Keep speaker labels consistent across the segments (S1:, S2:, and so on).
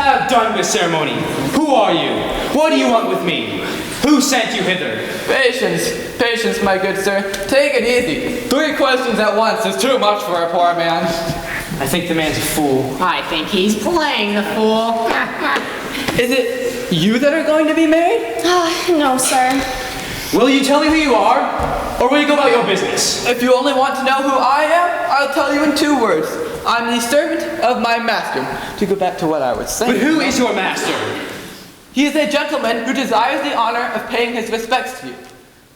S1: Have done with ceremony. Who are you? What do you want with me? Who sent you hither?
S2: Patience, patience, my good sir. Take it easy. 3 questions at once is too much for a poor man.
S1: I think the man's a fool.
S3: I think he's playing the fool.
S2: Is it you that are going to be married?
S4: No, sir.
S1: Will you tell me who you are, or will you go about your business?
S2: If you only want to know who I am, I'll tell you in 2 words. I'm the servant of my master. To go back to what I was saying.
S1: But who is your master?
S2: He is a gentleman who desires the honor of paying his respects to you.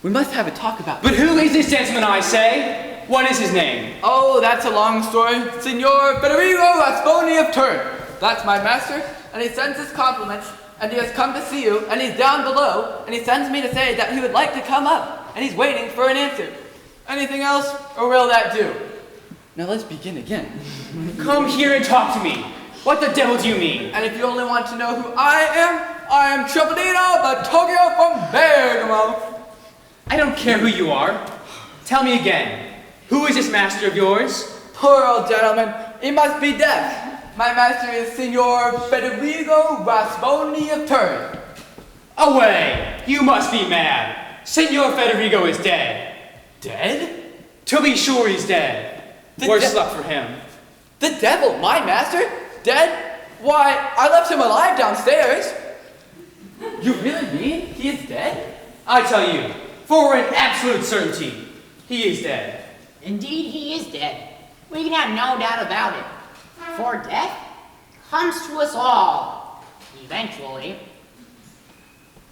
S2: We must have a talk about
S1: But who is this gentleman, I say? What is his name?
S2: Oh, that's a long story. Signor Federico Rasponi of Turin. That's my master, and he sends his compliments, and he has come to see you, and he's down below, and he sends me to say that he would like to come up, and he's waiting for an answer. Anything else, or will that do? Now let's begin again.
S1: Come here and talk to me. What the devil do you mean?
S2: And if you only want to know who I am Tripolino Battaglia from Bergamo.
S1: I don't care who you are. Tell me again. Who is this master of yours?
S2: Poor old gentleman, he must be deaf. My master is Signor Federico Rasponi of Turin.
S1: Away! You must be mad. Signor Federico is dead.
S2: Dead?
S1: To be sure he's dead. Worse luck for him.
S2: The devil, my master? Dead? Why, I left him alive downstairs. You really mean he is dead?
S1: I tell you, for an absolute certainty, he is dead.
S3: Indeed, he is dead. We can have no doubt about it. For death comes to us all, eventually.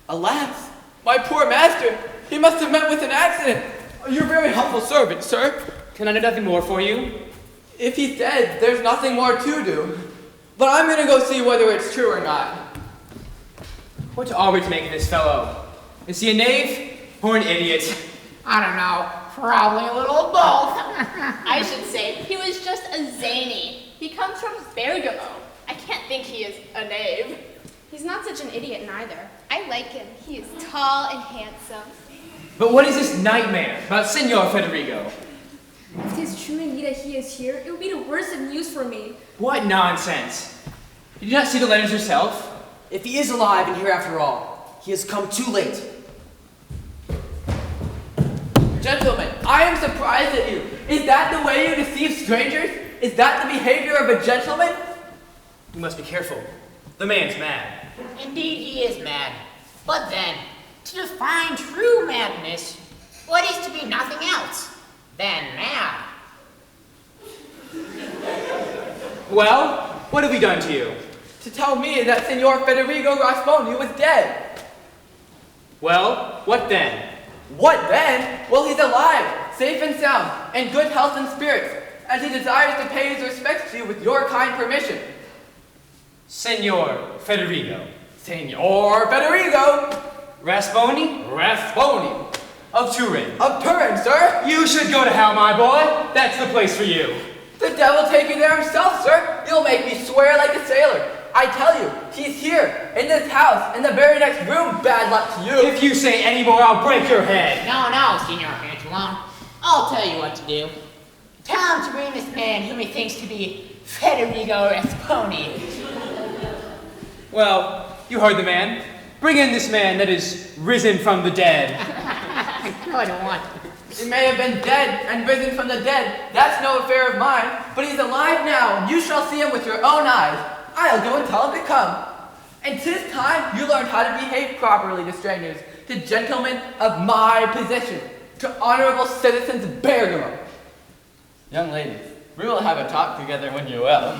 S2: Alas, my poor master, he must have met with an accident. Your very humble servant, sir.
S1: Can I do nothing more for you?
S2: If he's dead, there's nothing more to do. But I'm gonna go see whether it's true or not.
S1: What are we to make of this fellow? Is he a knave or an idiot?
S3: I don't know. Probably a little of both.
S4: I should say, he was just a zany. He comes from Bergamo. I can't think he is a knave. He's not such an idiot neither. I like him. He is tall and handsome.
S1: But what is this nightmare about Signor Federico?
S5: If it is true indeed that he is here, it would be the worst of news for me.
S1: What nonsense! Did you not see the letters yourself?
S6: If he is alive and here after all, he has come too late.
S2: Gentlemen, I am surprised at you. Is that the way you deceive strangers? Is that the behavior of a gentleman?
S1: You must be careful. The man's mad.
S3: Indeed, he is mad. But then, to define true madness, what is to be nothing else than mad?
S1: Well, what have we done to you?
S2: To tell me that Signor Federico Rasponi was dead.
S1: Well, what then?
S2: What then? Well, he's alive, safe and sound, in good health and spirits, and he desires to pay his respects to you with your kind permission.
S1: Signor Federico.
S2: Signor Federico
S1: Rasponi?
S2: Rasponi
S1: Of Turin.
S2: of Turin, sir.
S1: You should go to hell, my boy. That's the place for you.
S2: The devil take you there himself, sir. You'll make me swear like a sailor. I tell you, he's here, in this house, in the very next room. Bad luck to you.
S1: If you say any more, I'll break your head.
S3: No, Signor Pantaloon. I'll tell you what to do. Tell him to bring this man whom he thinks to be Federico Rasponi.
S1: Well, you heard the man. Bring in this man that is risen from the dead.
S3: Good one.
S2: He may have been dead and risen from the dead. That's no affair of mine. But he's alive now, and you shall see him with your own eyes. I'll go and tell him to come. And 'tis time you learned how to behave properly to strangers, to gentlemen of my position, to honorable citizens of Bergamo. Young ladies, we will have a talk together when you're well.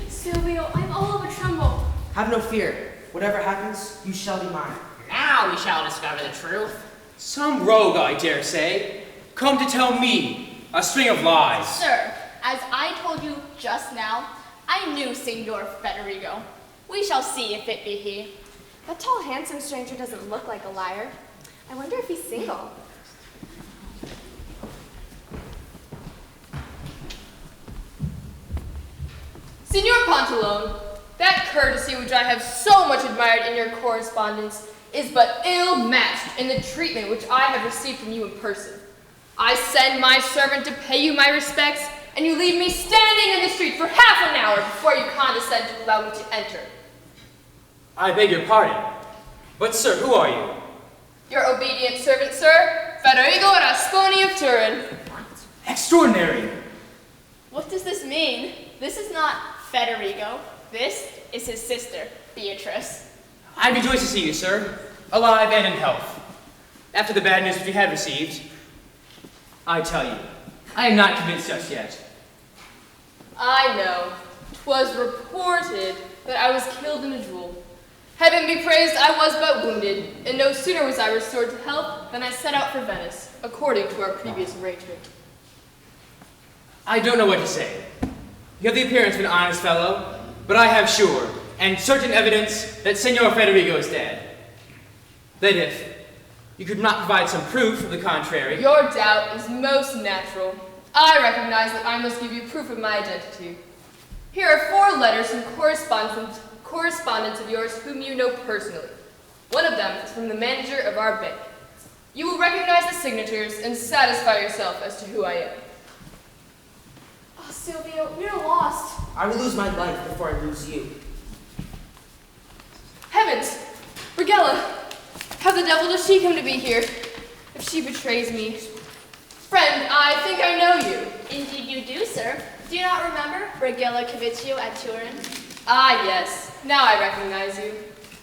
S5: Silvio, I'm all of a tremble.
S6: Have no fear. Whatever happens, you shall be mine.
S3: Now we shall discover the truth.
S1: Some rogue, I dare say, come to tell me a string of lies.
S4: Sir, as I told you just now, I knew Signor Federico. We shall see if it be he.
S5: That tall, handsome stranger doesn't look like a liar. I wonder if he's single.
S7: Signor Pantalone, that courtesy which I have so much admired in your correspondence is but ill matched in the treatment which I have received from you in person. I send my servant to pay you my respects, and you leave me standing in the street for half an hour before you condescend to allow me to enter.
S1: I beg your pardon. But sir, who are you?
S7: Your obedient servant, sir, Federico Rasponi of Turin.
S1: Extraordinary.
S4: What does this mean? This is not Federico. This is his sister, Beatrice.
S1: I rejoice to see you, sir, alive and in health. After the bad news which we had received, I tell you, I am not convinced just yet.
S7: I know. 'Twas reported that I was killed in a duel. Heaven be praised, I was but wounded, and no sooner was I restored to health than I set out for Venice, according to our previous arrangement.
S1: I don't know what to say. You have the appearance of an honest fellow, but I have sure and certain evidence that Senor Federico is dead. That if you could not provide some proof of the contrary.
S7: Your doubt is most natural. I recognize that I must give you proof of my identity. Here are 4 letters from correspondents of yours whom you know personally. One of them is from the manager of our bank. You will recognize the signatures and satisfy yourself as to who I am.
S5: Oh, Silvio, you're lost.
S6: I will lose my life before I lose you.
S7: Heavens! Brigella! How the devil does she come to be here? If she betrays me. Friend, I think I know you.
S4: Indeed you do, sir. Do you not remember Brigella Caviccio at Turin?
S7: Ah, yes. Now I recognize you.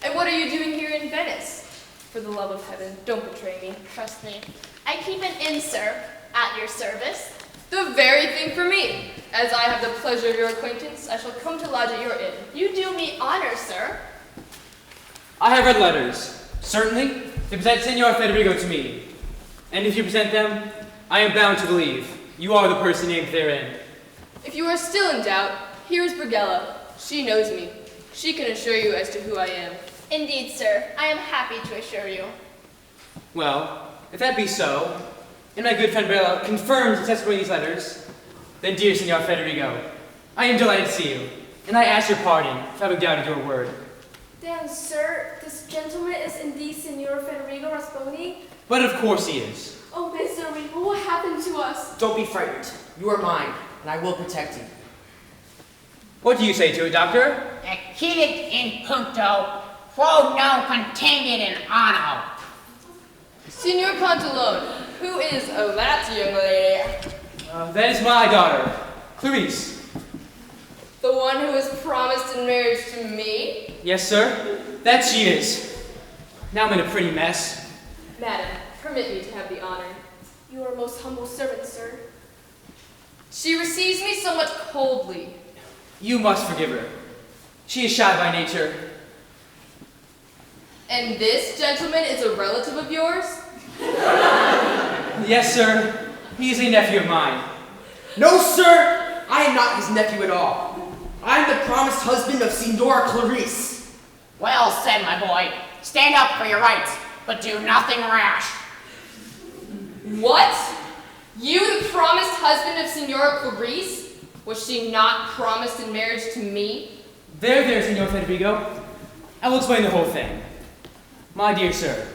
S7: And what are you doing here in Venice? For the love of heaven, don't betray me.
S4: Trust me. I keep an inn, sir, at your service.
S7: The very thing for me. As I have the pleasure of your acquaintance, I shall come to lodge at your inn.
S4: You do me honor, sir.
S1: I have read letters, certainly, to present Senor Federico to me. And if you present them, I am bound to believe you are the person named therein.
S7: If you are still in doubt, here is Brigella. She knows me. She can assure you as to who I am.
S4: Indeed, sir. I am happy to assure you.
S1: Well, if that be so, and my good friend Bella confirms the testimony of these letters, then dear Senor Federico, I am delighted to see you, and I ask your pardon if I have doubted your word.
S5: Then, sir, this gentleman is indeed Signor Federico Rasponi?
S1: But of course he is.
S5: Oh, misery, what will happen to us?
S6: Don't be frightened. You are mine, and I will protect you.
S1: What do you say to it, Doctor?
S3: Acquirit in puncto, quod non contingit in anno.
S7: Signor Pantalone, who is that young lady?
S1: That is my daughter, Clarice.
S7: The one who was promised in marriage to me?
S1: Yes, sir, that she is. Now I'm in a pretty mess.
S7: Madam, permit me to have the honor.
S5: You are a most humble servant, sir.
S7: She receives me somewhat coldly.
S1: You must forgive her. She is shy by nature.
S7: And this gentleman is a relative of yours?
S1: Yes, sir, he is a nephew of mine.
S6: No, sir! I am not his nephew at all. I am the promised husband of Signora Clarice.
S3: Well said, my boy. Stand up for your rights, but do nothing rash.
S7: What? You, the promised husband of Signora Clarice? Was she not promised in marriage to me?
S1: There, Senor Federico. I will explain the whole thing. My dear sir,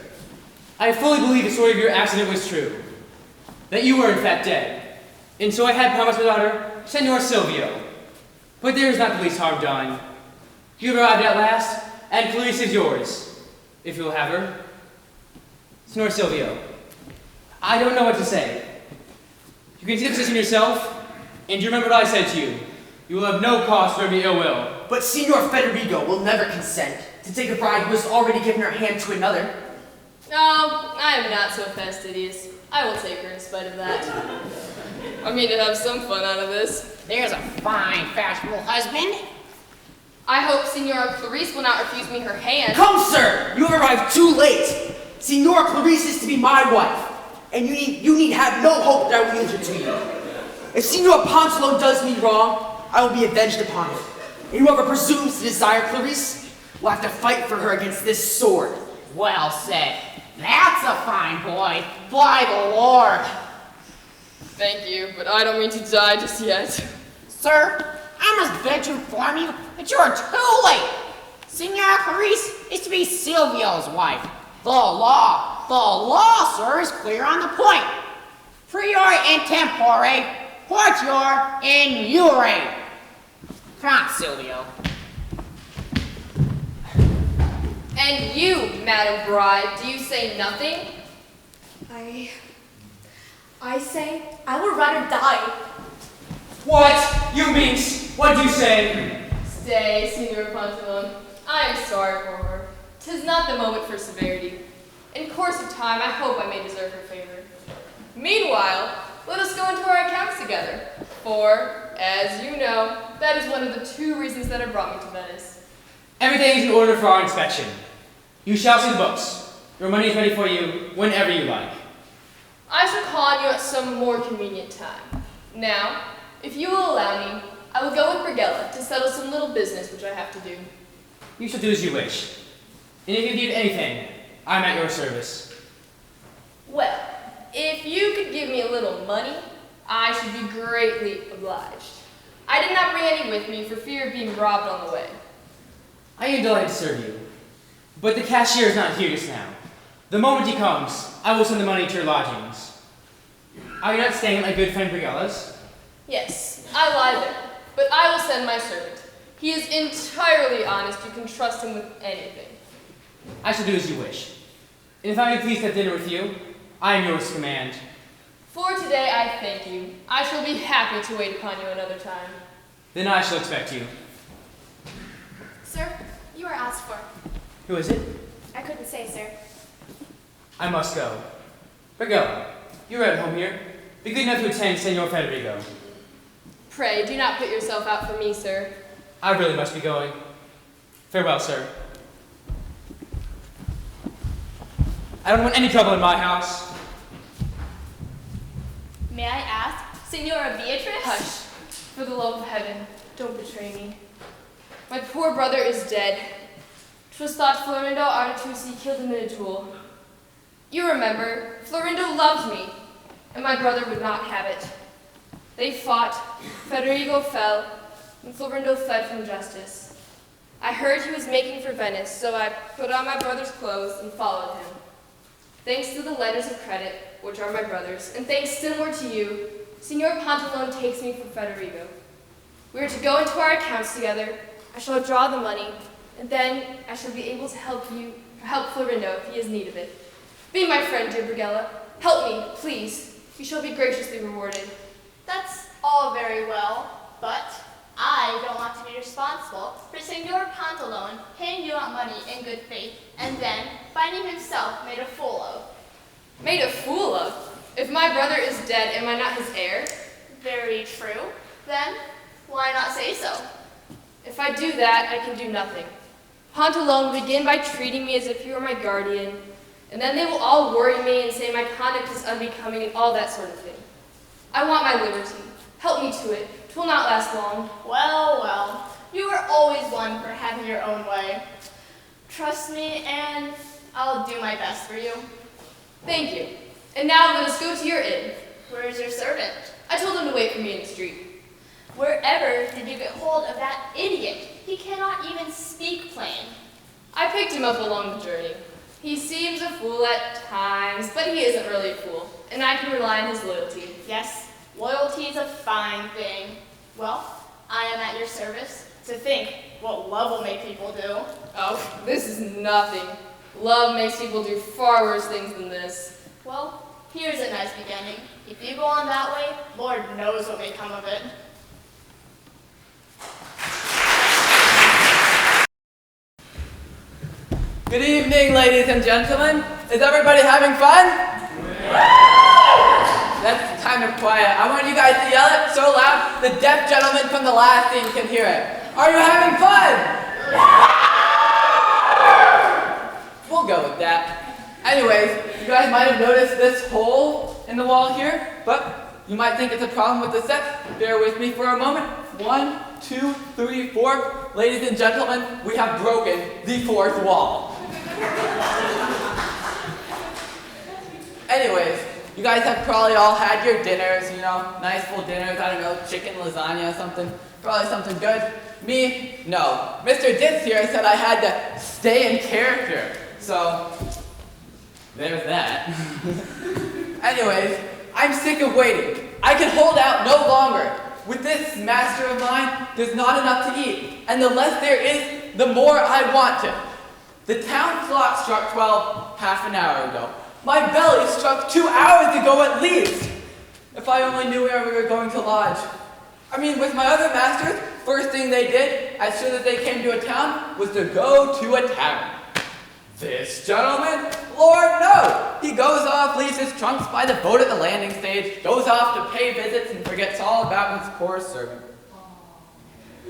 S1: I fully believe the story of your accident was true. That you were in fact dead. And so I had promised my daughter, Senor Silvio. But there is not the least harm done. You have arrived at last, and Clarice is yours, if you will have her. Senor Silvio, I don't know what to say. You can see the position yourself, and you remember what I said to you. You will have no cause for any ill will.
S6: But Signor Federico will never consent to take a bride who has already given her hand to another.
S7: No, I am not so fastidious. I will take her in spite of that. I mean to have some fun out of this.
S3: There's a fine, fashionable husband.
S7: I hope Signora Clarice will not refuse me her hand.
S6: Come, sir! You have arrived too late! Signora Clarice is to be my wife, and you need have no hope that I will yield her to you. If Signor Ponzolo does me wrong, I will be avenged upon him. And whoever presumes to desire Clarice will have to fight for her against this sword.
S3: Well said. That's a fine boy. By the Lord.
S7: Thank you, but I don't mean to die just yet.
S3: Sir, I must beg to inform you that you are too late. Signora Clarice is to be Silvio's wife. The law, sir, is clear on the point. Priori and tempore, What's your inurate? Come on, Silvio.
S7: And you, Madam Bride, do you say nothing?
S5: I say I would rather die.
S1: What? You mean, what do you say?
S7: Stay, Signor Pantalone. I am sorry for her. 'Tis not the moment for severity. In course of time, I hope I may deserve her favor. Meanwhile, let us go into our accounts together. For, as you know, that is one of the 2 reasons that have brought me to Venice.
S1: Everything is in order for our inspection. You shall see the books. Your money is ready for you whenever you like.
S7: I shall call on you at some more convenient time. Now, if you will allow me, I will go with Brigella to settle some little business which I have to do.
S1: You shall do as you wish. And if you need anything, I'm at your service.
S7: Well, if you could give me a little money, I should be greatly obliged. I did not bring any with me for fear of being robbed on the way.
S1: I am delighted to serve you. But the cashier is not here just now. The moment he comes, I will send the money to your lodgings. Are you not staying at my good friend Brigella's?
S7: Yes, I lie there, but I will send my servant. He is entirely honest. You can trust him with anything.
S1: I shall do as you wish. And if I may please have dinner with you, I am yours to command.
S7: For today, I thank you. I shall be happy to wait upon you another time.
S1: Then I shall expect you.
S5: Sir, you are asked for.
S1: Who is it?
S5: I couldn't say, sir.
S1: I must go. Brigella, you are at home here. Be good enough to attend Senor Federigo.
S7: Pray, do not put yourself out for me, sir.
S1: I really must be going. Farewell, sir. I don't want any trouble in my house.
S4: May I ask, Senora Beatrice?
S7: Hush. For the love of heaven, don't betray me. My poor brother is dead. 'Twas thought Florindo Artusi killed him in a duel. You remember, Florindo loved me, and my brother would not have it. They fought, Federigo fell, and Florindo fled from justice. I heard he was making for Venice, so I put on my brother's clothes and followed him. Thanks to the letters of credit, which are my brother's, and thanks still more to you, Signor Pantalone takes me for Federigo. We are to go into our accounts together. I shall draw the money, and then I shall be able to help Florindo if he has need of it. Be my friend, dear Brigella. Help me, please. You shall be graciously rewarded.
S4: That's all very well, but I don't want to be responsible for Senor Pantalone paying you out money in good faith and then finding himself made a fool of.
S7: Made a fool of? If my brother is dead, am I not his heir?
S4: Very true. Then, why not say so?
S7: If I do that, I can do nothing. Pantalone will begin by treating me as if he were my guardian, and then they will all worry me and say my conduct is unbecoming and all that sort of thing. I want my liberty. Help me to it. 'Twill not last long.
S4: Well, well, you are always one for having your own way. Trust me, and I'll do my best for you.
S7: Thank you. And now let us go to your inn.
S4: Where's your servant?
S7: I told him to wait for me in the street.
S4: Wherever did you get hold of that idiot? He cannot even speak plain.
S7: I picked him up along the journey. He seems a fool at times, but he isn't really a fool, and I can rely on his loyalty.
S4: Yes, loyalty is a fine thing. Well, I am at your service. To think what love will make people do.
S7: Oh, this is nothing. Love makes people do far worse things than this.
S4: Well, here's a nice beginning. If you go on that way, Lord knows what may come of it.
S2: Good evening, ladies and gentlemen. Is everybody having fun? That's the time of quiet. I want you guys to yell it so loud the deaf gentleman from the last scene can hear it. Are you having fun? We'll go with that. Anyways, you guys might have noticed this hole in the wall here, but you might think it's a problem with the steps. Bear with me for a moment. 1, 2, 3, 4. Ladies and gentlemen, we have broken the 4th wall. Anyways, you guys have probably all had your dinners, you know, nice full dinners, I don't know, chicken, lasagna, something, probably something good. Me, no. Mr. Ditz here said I had to stay in character, so there's that. Anyways, I'm sick of waiting. I can hold out no longer. With this master of mine, there's not enough to eat, and the less there is, the more I want it. The town clock struck 12 half an hour ago. My belly struck 2 hours ago at least. If I only knew where we were going to lodge. I mean, with my other masters, first thing they did, as soon as they came to a town, was to go to a tavern. This gentleman? Lord, no! He goes off, leaves his trunks by the boat at the landing stage, goes off to pay visits, and forgets all about his poor servant.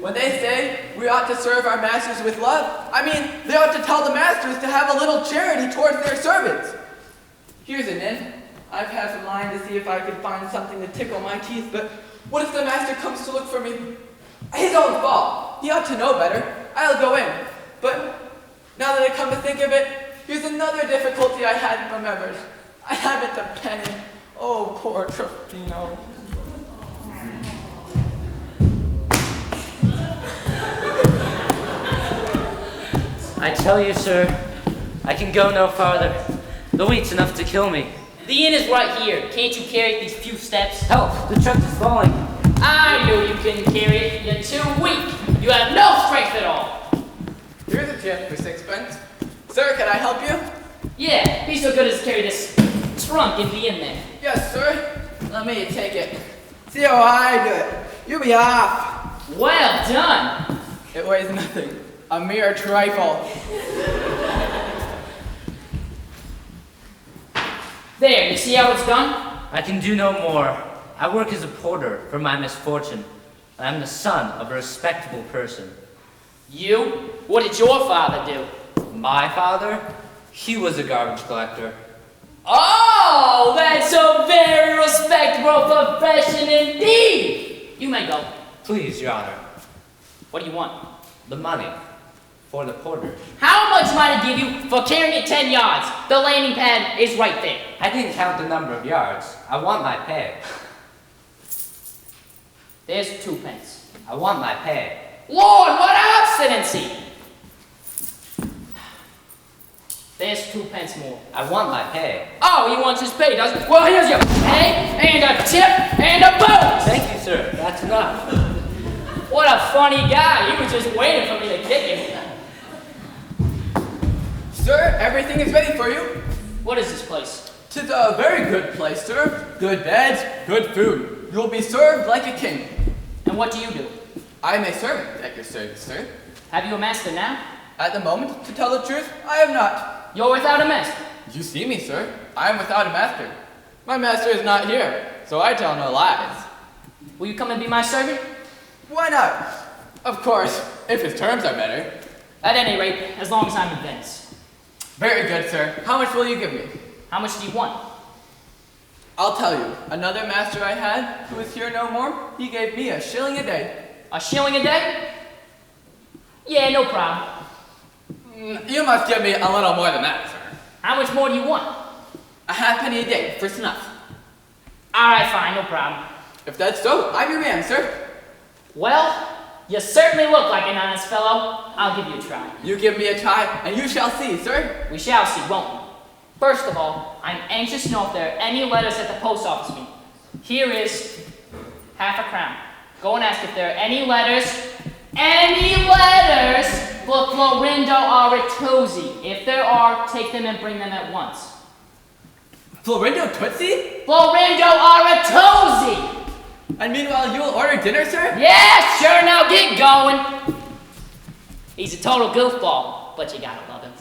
S2: When they say we ought to serve our masters with love, I mean, they ought to tell the masters to have a little charity towards their servants. Here's an inn. I've half a mind to see if I could find something to tickle my teeth, but what if the master comes to look for me? His own fault. He ought to know better. I'll go in. But now that I come to think of it, here's another difficulty I hadn't remembered. I haven't a penny. Oh, poor Trofino.
S8: I tell you, sir, I can go no farther. The wheat's enough to kill me.
S3: The inn is right here. Can't you carry it these few steps?
S8: Help! The truck is falling.
S3: I knew you couldn't carry it. You're too weak. You have no strength at all.
S2: Here's a tip for 6 pence. Sir, can I help you?
S3: Yeah, be so good as to carry this trunk in the inn there.
S2: Yes, sir. Let me take it. See how I do it. You be off.
S3: Well done.
S2: It weighs nothing. A mere trifle.
S3: There, you see how it's done?
S8: I can do no more. I work as a porter for my misfortune. I am the son of a respectable person.
S3: You? What did your father do?
S8: My father? He was a garbage collector.
S3: Oh, that's a very respectable profession indeed. You may go.
S8: Please, Your Honor.
S3: What do you want?
S8: The money. For the porter.
S3: How much might I give you for carrying it 10 yards? The landing pad is right there.
S8: I didn't count the number of yards. I want my pay.
S3: There's 2 pence.
S8: I want my pay.
S3: Lord, what obstinacy! There's 2 pence more.
S8: I want my pay.
S3: Oh, he wants his pay, doesn't he? Well, here's your pay, and a tip, and a bonus!
S8: Thank you, sir. That's enough.
S3: What a funny guy. He was just waiting for me to kick him.
S2: Sir, everything is ready for you.
S3: What is this place?
S2: 'Tis a very good place, sir. Good beds, good food. You'll be served like a king.
S3: And what do you do?
S2: I am a servant at your service, sir.
S3: Have you a master now?
S2: At the moment, to tell the truth, I am not.
S3: You're without a master.
S2: You see me, sir. I am without a master. My master is not here, so I tell no lies.
S3: Will you come and be my servant?
S2: Why not? Of course, if his terms are better.
S3: At any rate, as long as I'm in Venice.
S2: Very good, sir. How much will you give me?
S3: How much do you want?
S2: I'll tell you. Another master I had, who is here no more, he gave me 1 shilling a day.
S3: A shilling a day? Yeah, no problem.
S2: You must give me a little more than that, sir.
S3: How much more do you want?
S2: A halfpenny a day for snuff.
S3: Alright, fine, no problem.
S2: If that's so, I'm your man, sir.
S3: Well, you certainly look like an honest fellow. I'll give you a try.
S2: You give me a try, and you shall see, sir.
S3: We shall see, won't we? First of all, I'm anxious to know if there are any letters at the post office meeting. Here is half a crown. Go and ask if there are any letters for Florindo Aritosi. If there are, take them and bring them at once.
S2: Florindo Tootsie?
S3: Florindo Aritosi!
S2: And meanwhile, you'll order dinner, sir?
S3: Yeah, sure, now get going. He's a total goofball, but you gotta love him.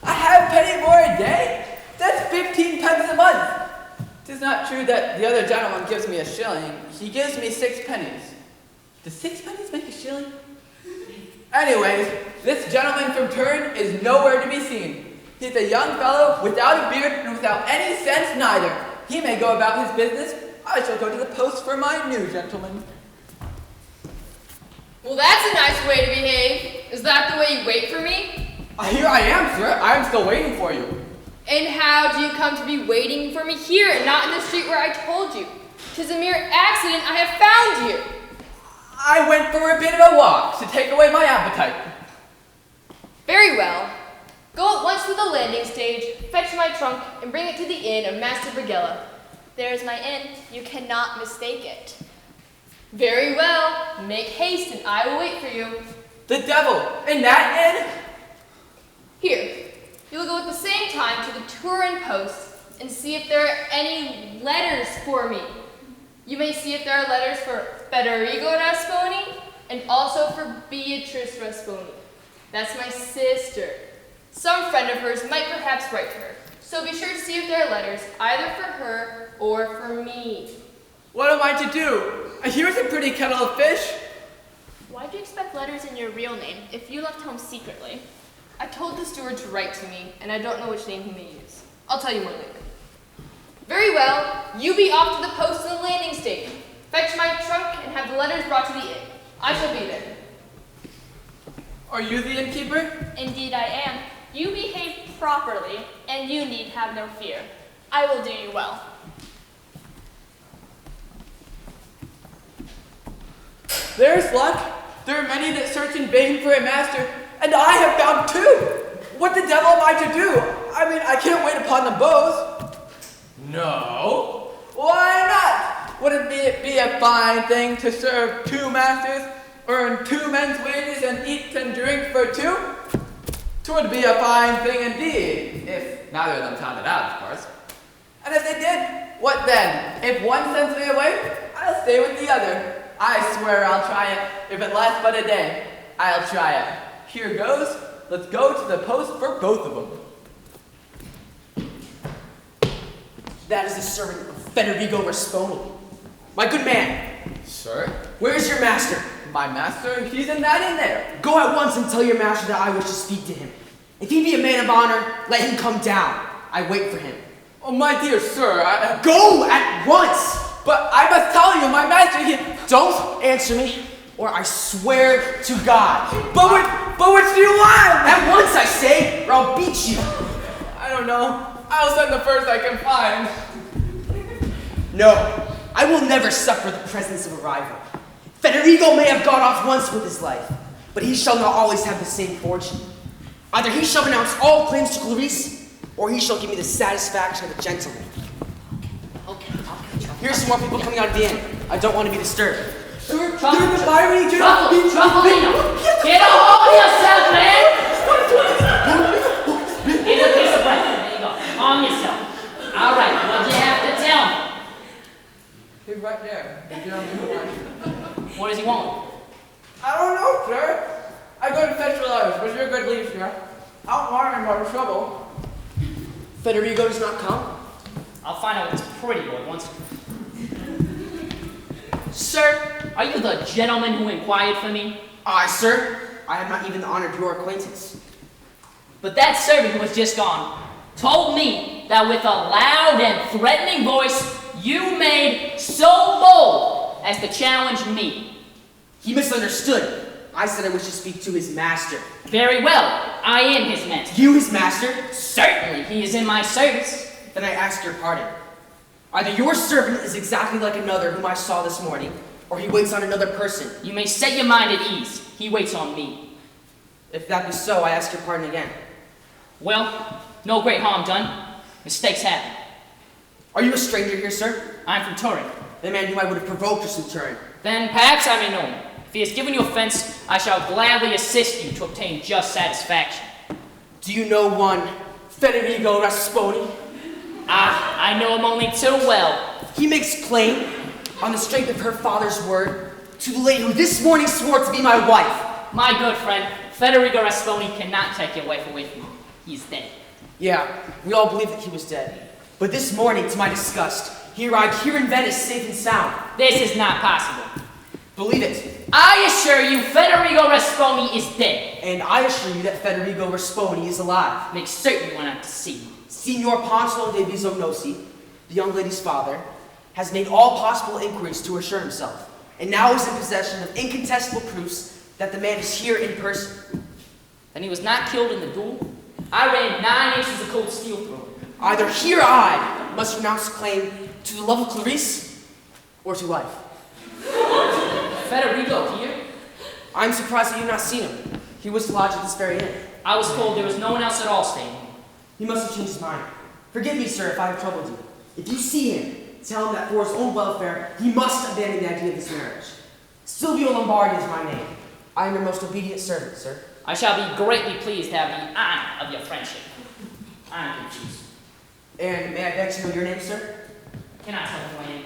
S2: A halfpenny more a day? That's 15 pence a month. Tis not true that the other gentleman gives me 1 shilling. He gives me 6 pennies. Does 6 pennies make 1 shilling? Anyways, this gentleman from Turn is nowhere to be seen. He's a young fellow without a beard and without any sense neither. He may go about his business. I shall go to the post for my new gentleman.
S7: Well, that's a nice way to behave. Is that the way you wait for me?
S2: Here I am, sir. I am still waiting for you.
S7: And how do you come to be waiting for me here and not in the street where I told you? 'Tis a mere accident I have found you.
S2: I went for a bit of a walk to take away my appetite.
S7: Very well. Go at once to the landing stage, fetch my trunk, and bring it to the inn of Master Brigella.
S4: There is my inn. You cannot mistake it.
S7: Very well. Make haste, and I will wait for you.
S2: The devil! In that inn?
S7: Here, you will go at the same time to the Turin Post and see if there are any letters for me. You may see if there are letters for Federigo Rasponi and also for Beatrice Rasponi. That's my sister. Some friend of hers might perhaps write to her, so be sure to see if there are letters either for her or for me.
S2: What am I to do? Here's a pretty kettle of fish.
S4: Why do you expect letters in your real name if you left home secretly?
S7: I told the steward to write to me, and I don't know which name he may use. I'll tell you more later. Very well, you be off to the post in the landing station. Fetch my trunk and have the letters brought to the inn. I shall be there.
S2: Are you the innkeeper?
S4: Indeed I am. You behave properly, and you need have no fear. I will do you well.
S2: There's luck. There are many that search in vain for a master, and I have found two. What the devil am I to do? I mean, I can't wait upon them both.
S1: No.
S2: Why not? Wouldn't it be a fine thing to serve two masters, earn two men's wages, and eat and drink for two? 'Twould be a fine thing indeed, if neither of them found it out, of course. And if they did, what then? If one sends me away, I'll stay with the other. I swear I'll try it. If it lasts but a day, I'll try it. Here goes. Let's go to the post for both of them.
S6: That is the servant of Federigo Rasponi. My good man,
S2: Sir?
S6: where is your master?
S2: My master, he's in that in there.
S6: Go at once and tell your master that I wish to speak to him. If he be a man of honor, let him come down. I wait for him.
S2: Oh, my dear sir,
S6: Go at once!
S2: but I must tell you, my master,
S6: Don't answer me, or I swear to God.
S2: But which do you want?
S6: At once, I say, or I'll beat you.
S2: I don't know. I'll send the first I can find.
S6: No, I will never suffer the presence of a rival. Federigo may have gone off once with his life, but he shall not always have the same fortune. Either he shall renounce all claims to Clarice, or he shall give me the satisfaction of a gentleman. Here's some more people coming out of the inn. I don't want to be disturbed.
S2: They're the Byron
S3: Truffalino! Get a hold of yourself, man! Here's a piece of bread. There you go. Calm yourself. All right, what do you have to tell me?
S2: He's right there. The gentleman.
S3: What does he want?
S2: I don't know, sir. I go to fetch the letters, but you're a good leave, sir. I don't want him about trouble.
S6: Federigo does not come?
S3: I'll find out what this pretty boy wants.
S6: Sir?
S3: Are you the gentleman who inquired for me?
S6: Aye, sir. I have not even honored your acquaintance.
S3: But that servant who has just gone told me that with a loud and threatening voice, you made so bold as to challenge me.
S6: He misunderstood. I said I wish to speak to his master.
S3: Very well, I am his master.
S6: You his master?
S3: Certainly, he is in my service.
S6: Then I ask your pardon. Either your servant is exactly like another whom I saw this morning, or he waits on another person.
S3: You may set your mind at ease. He waits on me.
S6: If that be so, I ask your pardon again.
S3: Well, no great harm done. Mistakes happen.
S6: Are you a stranger here, sir?
S3: I'm from Turin.
S6: The man whom I would have provoked us in Turin.
S3: Then perhaps I may know him. If he has given you offense, I shall gladly assist you to obtain just satisfaction.
S6: Do you know one Federigo Rasponi?
S3: Ah, I know him only too well.
S6: He makes claim, on the strength of her father's word, to the lady who this morning swore to be my wife.
S3: My good friend, Federigo Rasponi cannot take your wife away from you. He's dead.
S6: Yeah, we all believe that he was dead. But this morning, to my disgust, he arrived here in Venice safe and sound.
S3: This is not possible.
S6: Believe it.
S3: I assure you, Federigo Rasponi is dead.
S6: And I assure you that Federigo Rasponi is alive.
S3: Make certain you went out to see him.
S6: Signor Pansolo de Bisognosi, the young lady's father, has made all possible inquiries to assure himself, and now is in possession of incontestable proofs that the man is here in person.
S3: Then he was not killed in the duel. I ran 9 inches of cold steel through him.
S6: Either he or I must renounce claim to the love of Clarice or to life.
S3: Federigo here?
S6: I'm surprised that you have not seen him. He was lodged at this very inn.
S3: I was told there was no one else at all staying here.
S6: He must have changed his mind. Forgive me, sir, if I have troubled you. If you see him, Tell him that for his own welfare, he must abandon the idea of this marriage. Silvio Lombardi is my name. I am your most obedient servant, sir.
S3: I shall be greatly pleased to have the honor of your friendship. I'm confused.
S6: And may I beg to know your name, sir?
S3: Can I tell you my name?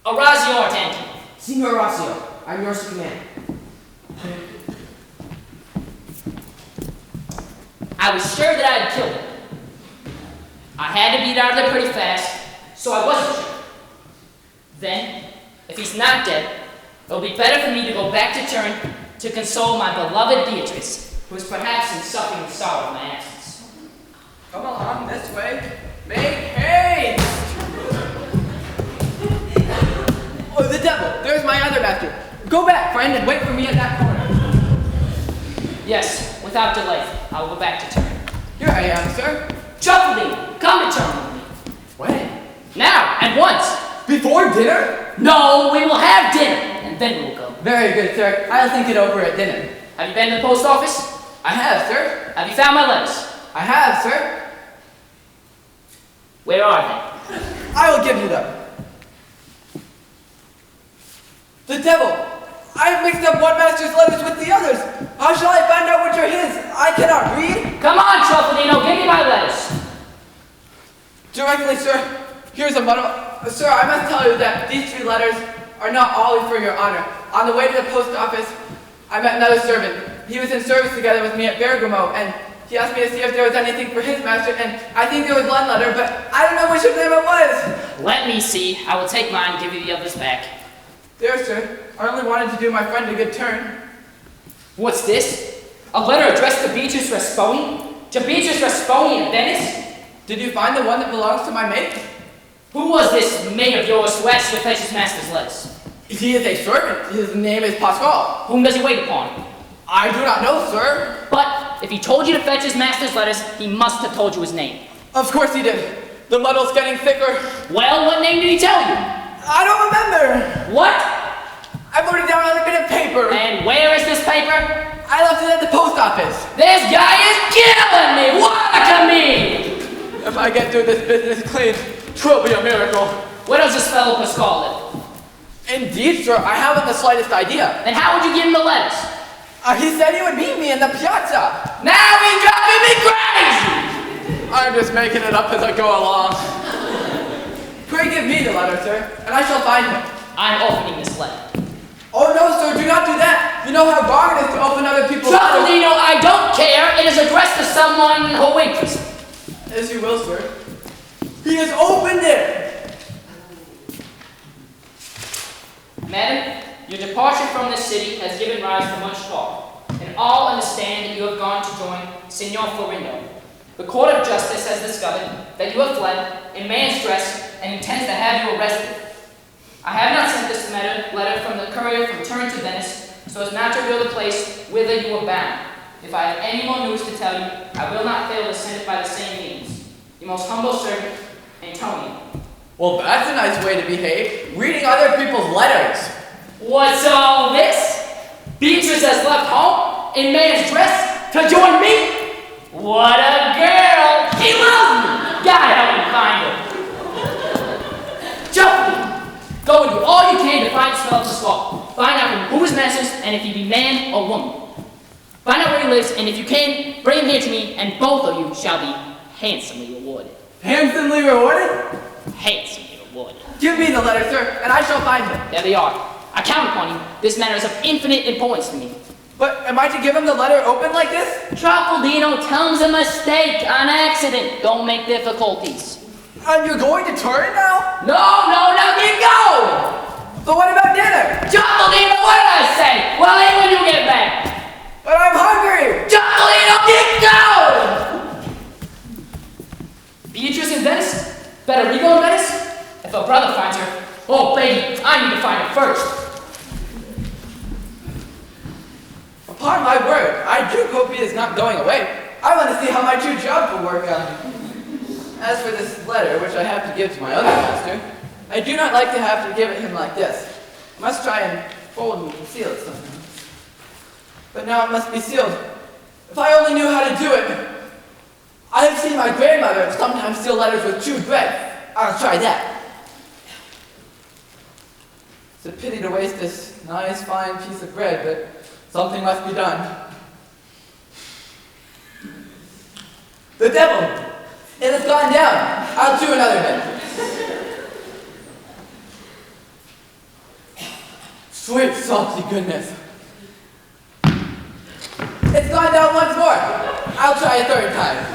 S3: Orazio Artanti.
S6: Signor Orazio, I'm yours to command.
S3: I was sure that I had killed him. I had to beat out of there pretty fast, so I wasn't sure. Then, if he's not dead, it'll be better for me to go back to Turin to console my beloved Beatrice, who is perhaps in suffering sorrow of my absence.
S2: Come along this way. Make haste! Oh, the devil! There's my other master. Go back, friend, and wait for me at that corner.
S3: Yes, without delay, I will go back to Turin.
S2: Here I am, sir.
S3: Truffle, come to Turin with me.
S2: When?
S3: Now, at once.
S2: Before dinner?
S3: No, we will have dinner, and then we'll go.
S2: Very good, sir. I'll think it over at dinner.
S3: Have you been to the post office?
S2: I have, sir.
S3: Have you found my letters?
S2: I have, sir.
S3: Where are they?
S2: I will give you them. The devil! I have mixed up one master's letters with the others. How shall I find out which are his? I cannot read.
S3: Come on, Truffaldino, give me my letters.
S2: Directly, sir. Here's a muddle. Sir, I must tell you that these 3 letters are not always for your honor. On the way to the post office, I met another servant. He was in service together with me at Bergamo, and he asked me to see if there was anything for his master, and I think there was one letter, but I don't know which of them it was.
S3: Let me see. I will take mine and give you the others back.
S2: There, sir. I only wanted to do my friend a good turn.
S3: What's this? A letter addressed to Beatrice Rasponi? To Beatrice Rasponi in Venice?
S2: Did you find the one that belongs to my mate?
S3: Who was this maid of yours who asked you to fetch his master's letters?
S2: He is a servant. His name is Pascal.
S3: Whom does he wait upon?
S2: I do not know, sir.
S3: But if he told you to fetch his master's letters, he must have told you his name.
S2: Of course he did. The muddle's getting thicker.
S3: Well, what name did he tell you?
S2: I don't remember.
S3: What?
S2: I wrote it down on a bit of paper.
S3: And where is this paper?
S2: I left it at the post office.
S3: This guy is killing me! What me!
S2: If I get through this business clean, 'twill be a miracle.
S3: Where does this fellow Pascal live?
S2: Indeed, sir, I haven't the slightest idea.
S3: Then how would you give him the letters?
S2: He said he would meet me in the piazza.
S3: Now he's driving me crazy!
S2: I'm just making it up as I go along. Pray give me the letter, sir, and I shall find him.
S3: I'm opening this letter.
S2: Oh no, sir, do not do that. You know how wrong it is to open other people's letters.
S3: Truffaldino, I don't care. It is addressed to someone who waits.
S2: As you will, sir. He has opened it.
S3: Madam, your departure from this city has given rise to much talk, and all understand that you have gone to join Signor Florindo. The Court of Justice has discovered that you have fled in man's dress and intends to have you arrested. I have not sent this letter from the courier from Turin to Venice, so as not to reveal the place whither you were bound. If I have any more news to tell you, I will not fail to send it by the same means. Your most humble servant, Antonio.
S2: Well, that's a nice way to behave. Reading other people's letters.
S3: What's all this? Beatrice has left home in man's dress to join me? What a girl! He loves me! God help me find her. Jump me! Go and do all you can to find this fellow Pascal. Find out who his masters and if he be man or woman. Find out where he lives, and if you can, bring him here to me, and both of you shall be handsomely rewarded.
S2: Handsomely rewarded?
S3: Handsomely rewarded.
S2: Give me the letter, sir, and I shall find him.
S3: There they are. I count upon you. This matter is of infinite importance to me.
S2: But am I to give him the letter open like this?
S3: Truffaldino, tell him's a mistake, an accident. Don't make difficulties.
S2: And you're going to Turin now?
S3: No, now get going!
S2: But what about dinner?
S3: Truffaldino, what did I say? Well, then when you get back.
S2: But I'm hungry!
S3: Truffaldino, get going! Beatrice in Venice? Federico in Venice? If a brother finds her, oh baby, I need to find her first.
S2: Upon my word, I do hope he is not going away. I want to see how my 2 jobs will work out. As for this letter, which I have to give to my other master, I do not like to have to give it him like this. I must try and fold and seal it somehow. But now it must be sealed. If I only knew how to do it. I have seen my grandmother sometimes seal letters with 2 threads. I'll try that. It's a pity to waste this nice, fine piece of bread, but something must be done. The devil! It has gone down. I'll do another bit. Sweet, salty goodness. It's gone down once more. I'll try a third time.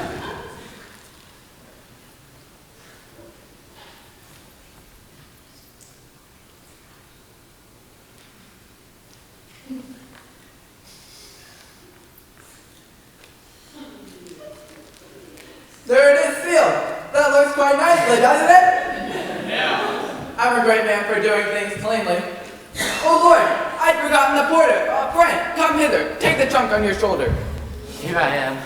S2: There it is sealed. That looks quite nicely, doesn't it?
S1: Yeah.
S2: I'm a great man for doing things cleanly. Oh Lord, I'd forgotten the porter. Brent, come hither. Take the trunk on your shoulder.
S8: Here I am.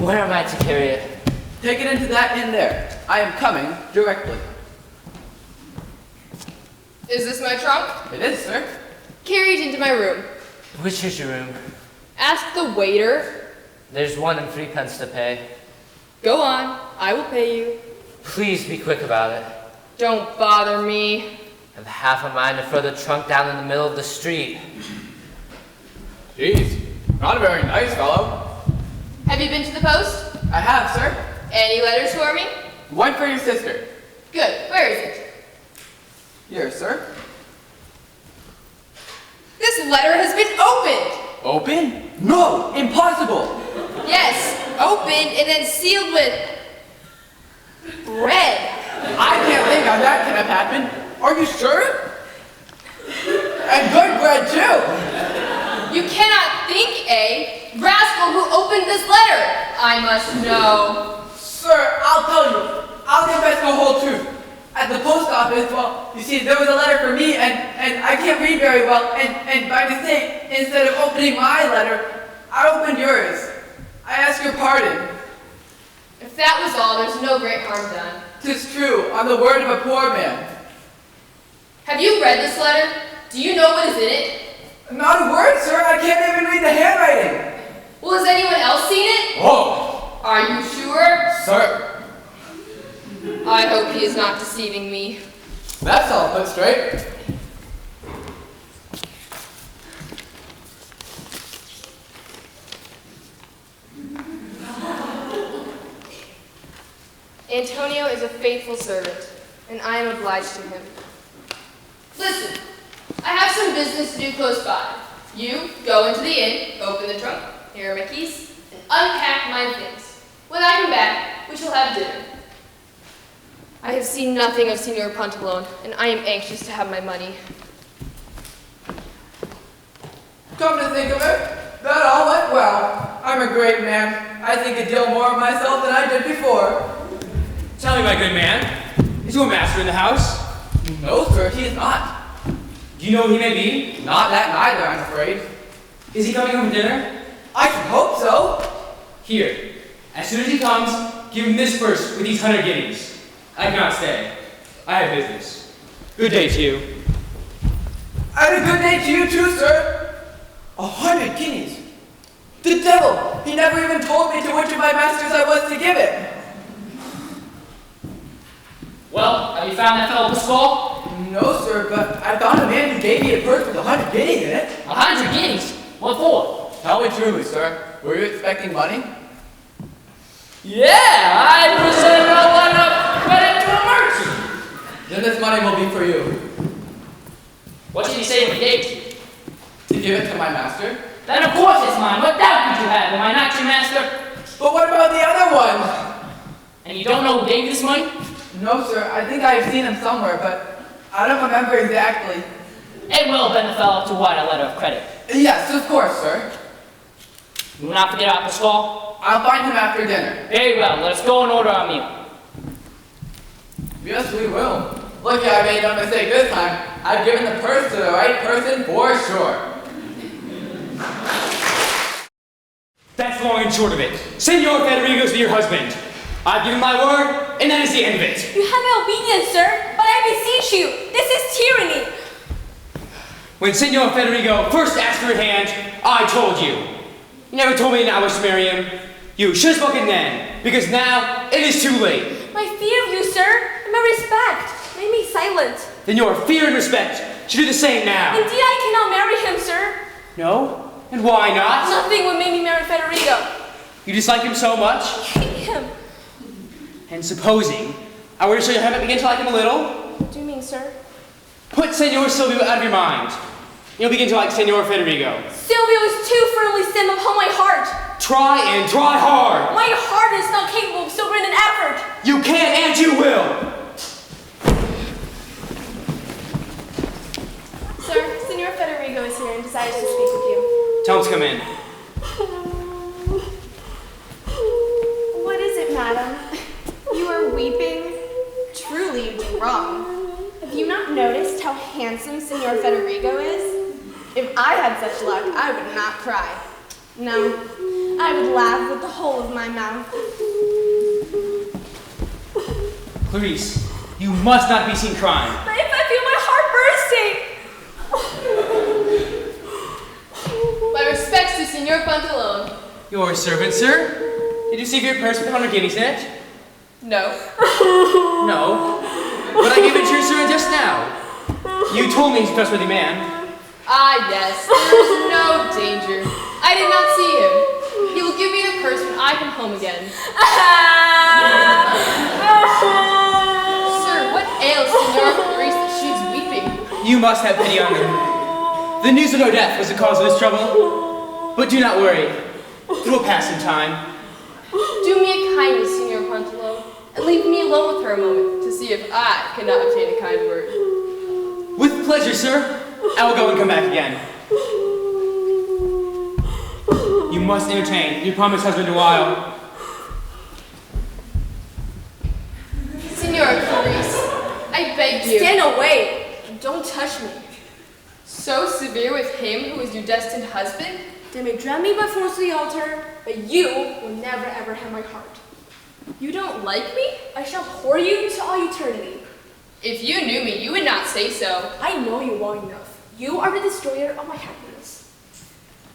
S8: Where am I to carry it?
S2: Take it into that inn there. I am coming directly.
S7: Is this my trunk?
S2: It is, sir.
S7: Carry it into my room.
S8: Which is your room?
S7: Ask the waiter.
S8: There's 1 and 3 pence to pay.
S7: Go on, I will pay you.
S8: Please be quick about it.
S7: Don't bother me.
S8: I've half a mind to throw the trunk down in the middle of the street.
S2: Jeez, not a very nice fellow.
S7: Have you been to the post?
S2: I have, sir.
S7: Any letters for me?
S2: One for your sister.
S7: Good. Where is it?
S2: Here, sir.
S7: This letter has been opened.
S2: Open? No, impossible.
S7: Yes, opened and then sealed with bread.
S2: I can't think how that could have happened. Are you sure? And good bread, too.
S7: You cannot think, eh? Rascal who opened this letter. I must know.
S2: Sir, I'll tell you. I'll confess the whole truth. At the post office, well, you see, there was a letter for me, and I can't read very well, and by mistake, instead of opening my letter, I opened yours. I ask your pardon.
S7: If that was all, there's no great harm done.
S2: 'Tis true, on the word of a poor man.
S7: Have you read this letter? Do you know what is in it?
S2: Not a word, sir. I can't even read the handwriting.
S7: Well, has anyone else seen it?
S2: Oh,
S7: Are you sure?
S2: sir.
S7: I hope he is not deceiving me.
S2: That's all put straight.
S7: Antonio is a faithful servant, and I am obliged to him. Listen, I have some business to do close by. You go into the inn, open the trunk, here are my keys, and unpack my things. When I come back, we shall have dinner. I have seen nothing of Signor Pantalone, and I am anxious to have my money.
S2: Come to think of it, that all went well. I'm a great man. I think a deal more of myself than I did before.
S1: Tell me, my good man, is your master in the house?
S2: No, sir, he is not.
S1: Do you know who he may be?
S2: Not that neither, I'm afraid.
S1: Is he coming home for dinner?
S2: I should hope so.
S1: Here. As soon as he comes, give him this purse with these 100 guineas. I cannot stay. I have business. Good day to you.
S2: And a good day to you too, sir. 100 guineas. The devil! He never even told me to which of my masters I was to give it.
S3: Well, have you found that fellow Pascal?
S2: No, sir, but I found a man who gave me a purse with 100 guineas in it.
S3: 100 guineas? What for?
S2: Tell me truly, sir. Were you expecting money?
S3: Yeah, I presented a letter of credit to a merchant.
S2: Then this money will be for you.
S3: What did he say when he gave it to you?
S2: To give it to my master?
S3: Then of course it's mine. What doubt could you have? Am I not your master?
S2: But what about the other one?
S3: And you don't know who gave you this money?
S2: No, sir. I think I've seen him somewhere, but I don't remember exactly.
S3: It will have been the fellow to write a letter of credit.
S2: Yes, of course, sir.
S3: You will not forget about Pascal?
S2: I'll find him after dinner.
S3: Very well, let us go and order our meal.
S2: Yes, we will. Look, I made no mistake this time. I've given the purse to the right person for sure.
S1: That's long and short of it. Senor Federigo's your husband. I've given my word, and that is the end of it.
S5: You have no obedience, sir, but I beseech you. This is tyranny.
S1: When Senor Federigo first asked for your hand, I told you. You never told me now I was to marry him. You should have spoken then, because now it is too late.
S5: My fear of you, sir, and my respect made me silent.
S1: Then your fear and respect should do the same now.
S7: Indeed, I cannot marry him, sir.
S1: No? And why not?
S7: Nothing would make me marry Federico.
S1: You dislike him so much?
S7: I hate him.
S1: And supposing I were to show you how to begin to like him a little,
S7: What do you mean, sir?
S1: put Senor Silvio out of your mind. You'll begin to like Senor Federico.
S7: Silvio is too firmly set upon my heart.
S1: Try and try hard.
S7: My heart is not capable of so great an effort.
S1: You can and you will.
S5: Sir, Senor Federico is here and desires to speak with you.
S1: Tell him to come in.
S5: What is it, madam? You are weeping? Truly, you do wrong. Have you not noticed how handsome Senor Federico is? If I had such luck, I would not cry. No, I would laugh with the whole of my mouth.
S1: Clarice, you must not be seen crying.
S7: But if I feel my heart bursting. My respects to Senor Pantalone.
S1: Your servant, sir? Did you see your purse with the 100 guineas in it?
S7: No.
S1: No. But I gave it to your servant just now. You told me he's a trustworthy man.
S7: Ah, yes. There is no danger. I did not see him. He will give me the purse when I come home again. Sir, what ails Senora Clarice that she is weeping?
S1: You must have pity on her. The news of her death was the cause of this trouble. But do not worry. It will pass in time.
S7: Do me a kindness, Senor Pantalone, and leave me alone with her a moment to see if I cannot obtain a kind word.
S1: With pleasure, sir. I will go and come back again. You must entertain your promised husband a while.
S7: Senora Clarice, I beg you. Stand away! Don't touch me. So severe with him who is your destined husband? They may drag me by force to the altar, but you will never ever have my heart. You don't like me? I shall whore you to all eternity. If you knew me, you would not say so. I know you well enough. You are the destroyer of my happiness.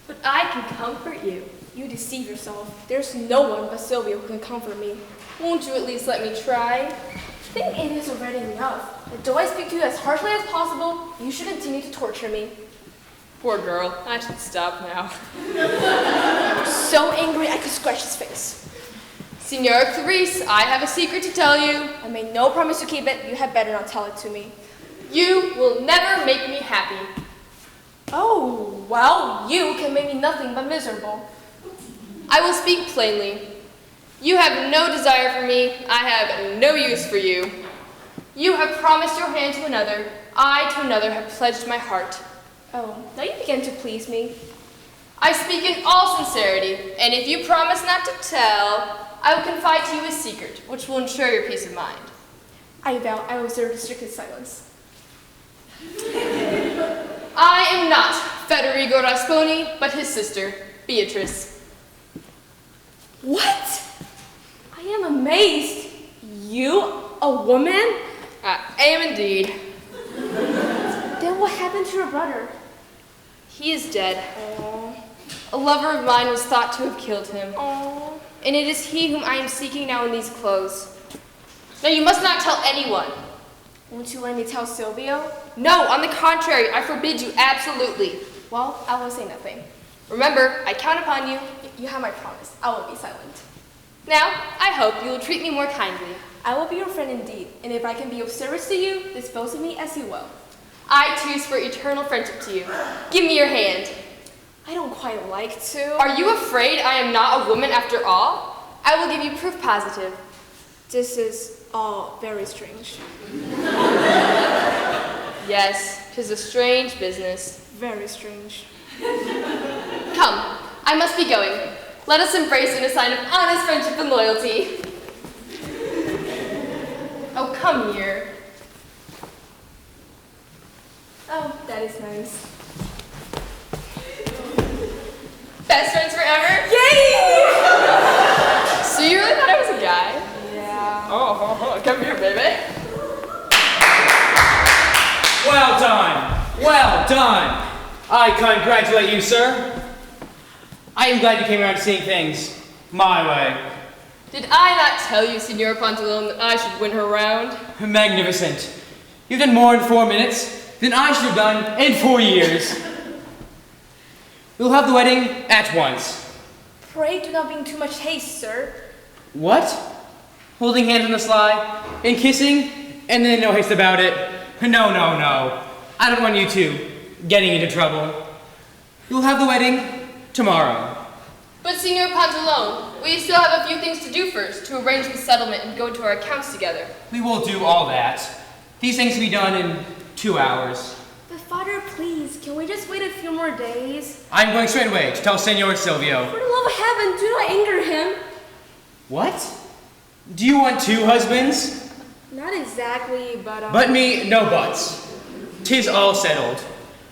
S7: But I can comfort you. You deceive yourself. There's no one but Silvio who can comfort me. Won't you at least let me try? I think it is already enough. But though I speak to you as harshly as possible, you should continue to torture me. Poor girl. I should stop now. So angry I could scratch his face. Senora Clarice, I have a secret to tell you. I made no promise to keep it. You had better not tell it to me. You will never make me happy. Oh, well, you can make me nothing but miserable. I will speak plainly. You have no desire for me. I have no use for you. You have promised your hand to another. I to another have pledged my heart. Oh, now you begin to please me. I speak in all sincerity, and if you promise not to tell, I will confide to you a secret, which will ensure your peace of mind. I vow I will observe the strictest silence. I am not Federico Rasponi, but his sister, Beatrice. What? I am amazed. You, a woman? I am indeed. Then what happened to your brother? He is dead. Aww. A lover of mine was thought to have killed him. Aww. And it is he whom I am seeking now in these clothes. Now you must not tell anyone. Won't you let me tell Silvio? No, on the contrary, I forbid you absolutely. Well, I will say nothing. Remember, I count upon you. You have my promise. I will be silent. Now, I hope you will treat me more kindly. I will be your friend indeed, and if I can be of service to you, dispose of me as you will. I too swear eternal friendship to you. Give me your hand. I don't quite like to. Are you afraid I am not a woman after all? I will give you proof positive. This is all very strange. Yes, 'tis a strange business. Very strange. Come, I must be going. Let us embrace in a sign of honest friendship and loyalty. Oh, come here. Oh, that is nice. Best friends forever? Yay! So you really thought I was a guy? Yeah. Oh, come here, baby.
S1: Well done! Well done! I congratulate you, sir. I am glad you came around to seeing things my way.
S7: Did I not tell you, Senor Pantalone, that I should win her round?
S1: Magnificent. You've done more in 4 minutes than I should have done in 4 years. We'll have the wedding at once.
S5: Pray do not be in too much haste, sir.
S1: What? Holding hands on the sly, and kissing, and then no haste about it? No, no, no. I don't want you two getting into trouble. You'll have the wedding tomorrow.
S7: But Signor Pantalone, we still have a few things to do first to arrange the settlement and go to our accounts together.
S1: We will do all that. These things can be done in 2 hours.
S5: But Father, please, can we just wait a few more days?
S1: I'm going straight away to tell Senor Silvio.
S5: For the love of heaven, do not anger him.
S1: What? Do you want 2 husbands?
S5: Not exactly, but
S1: But me, no buts. 'Tis all settled.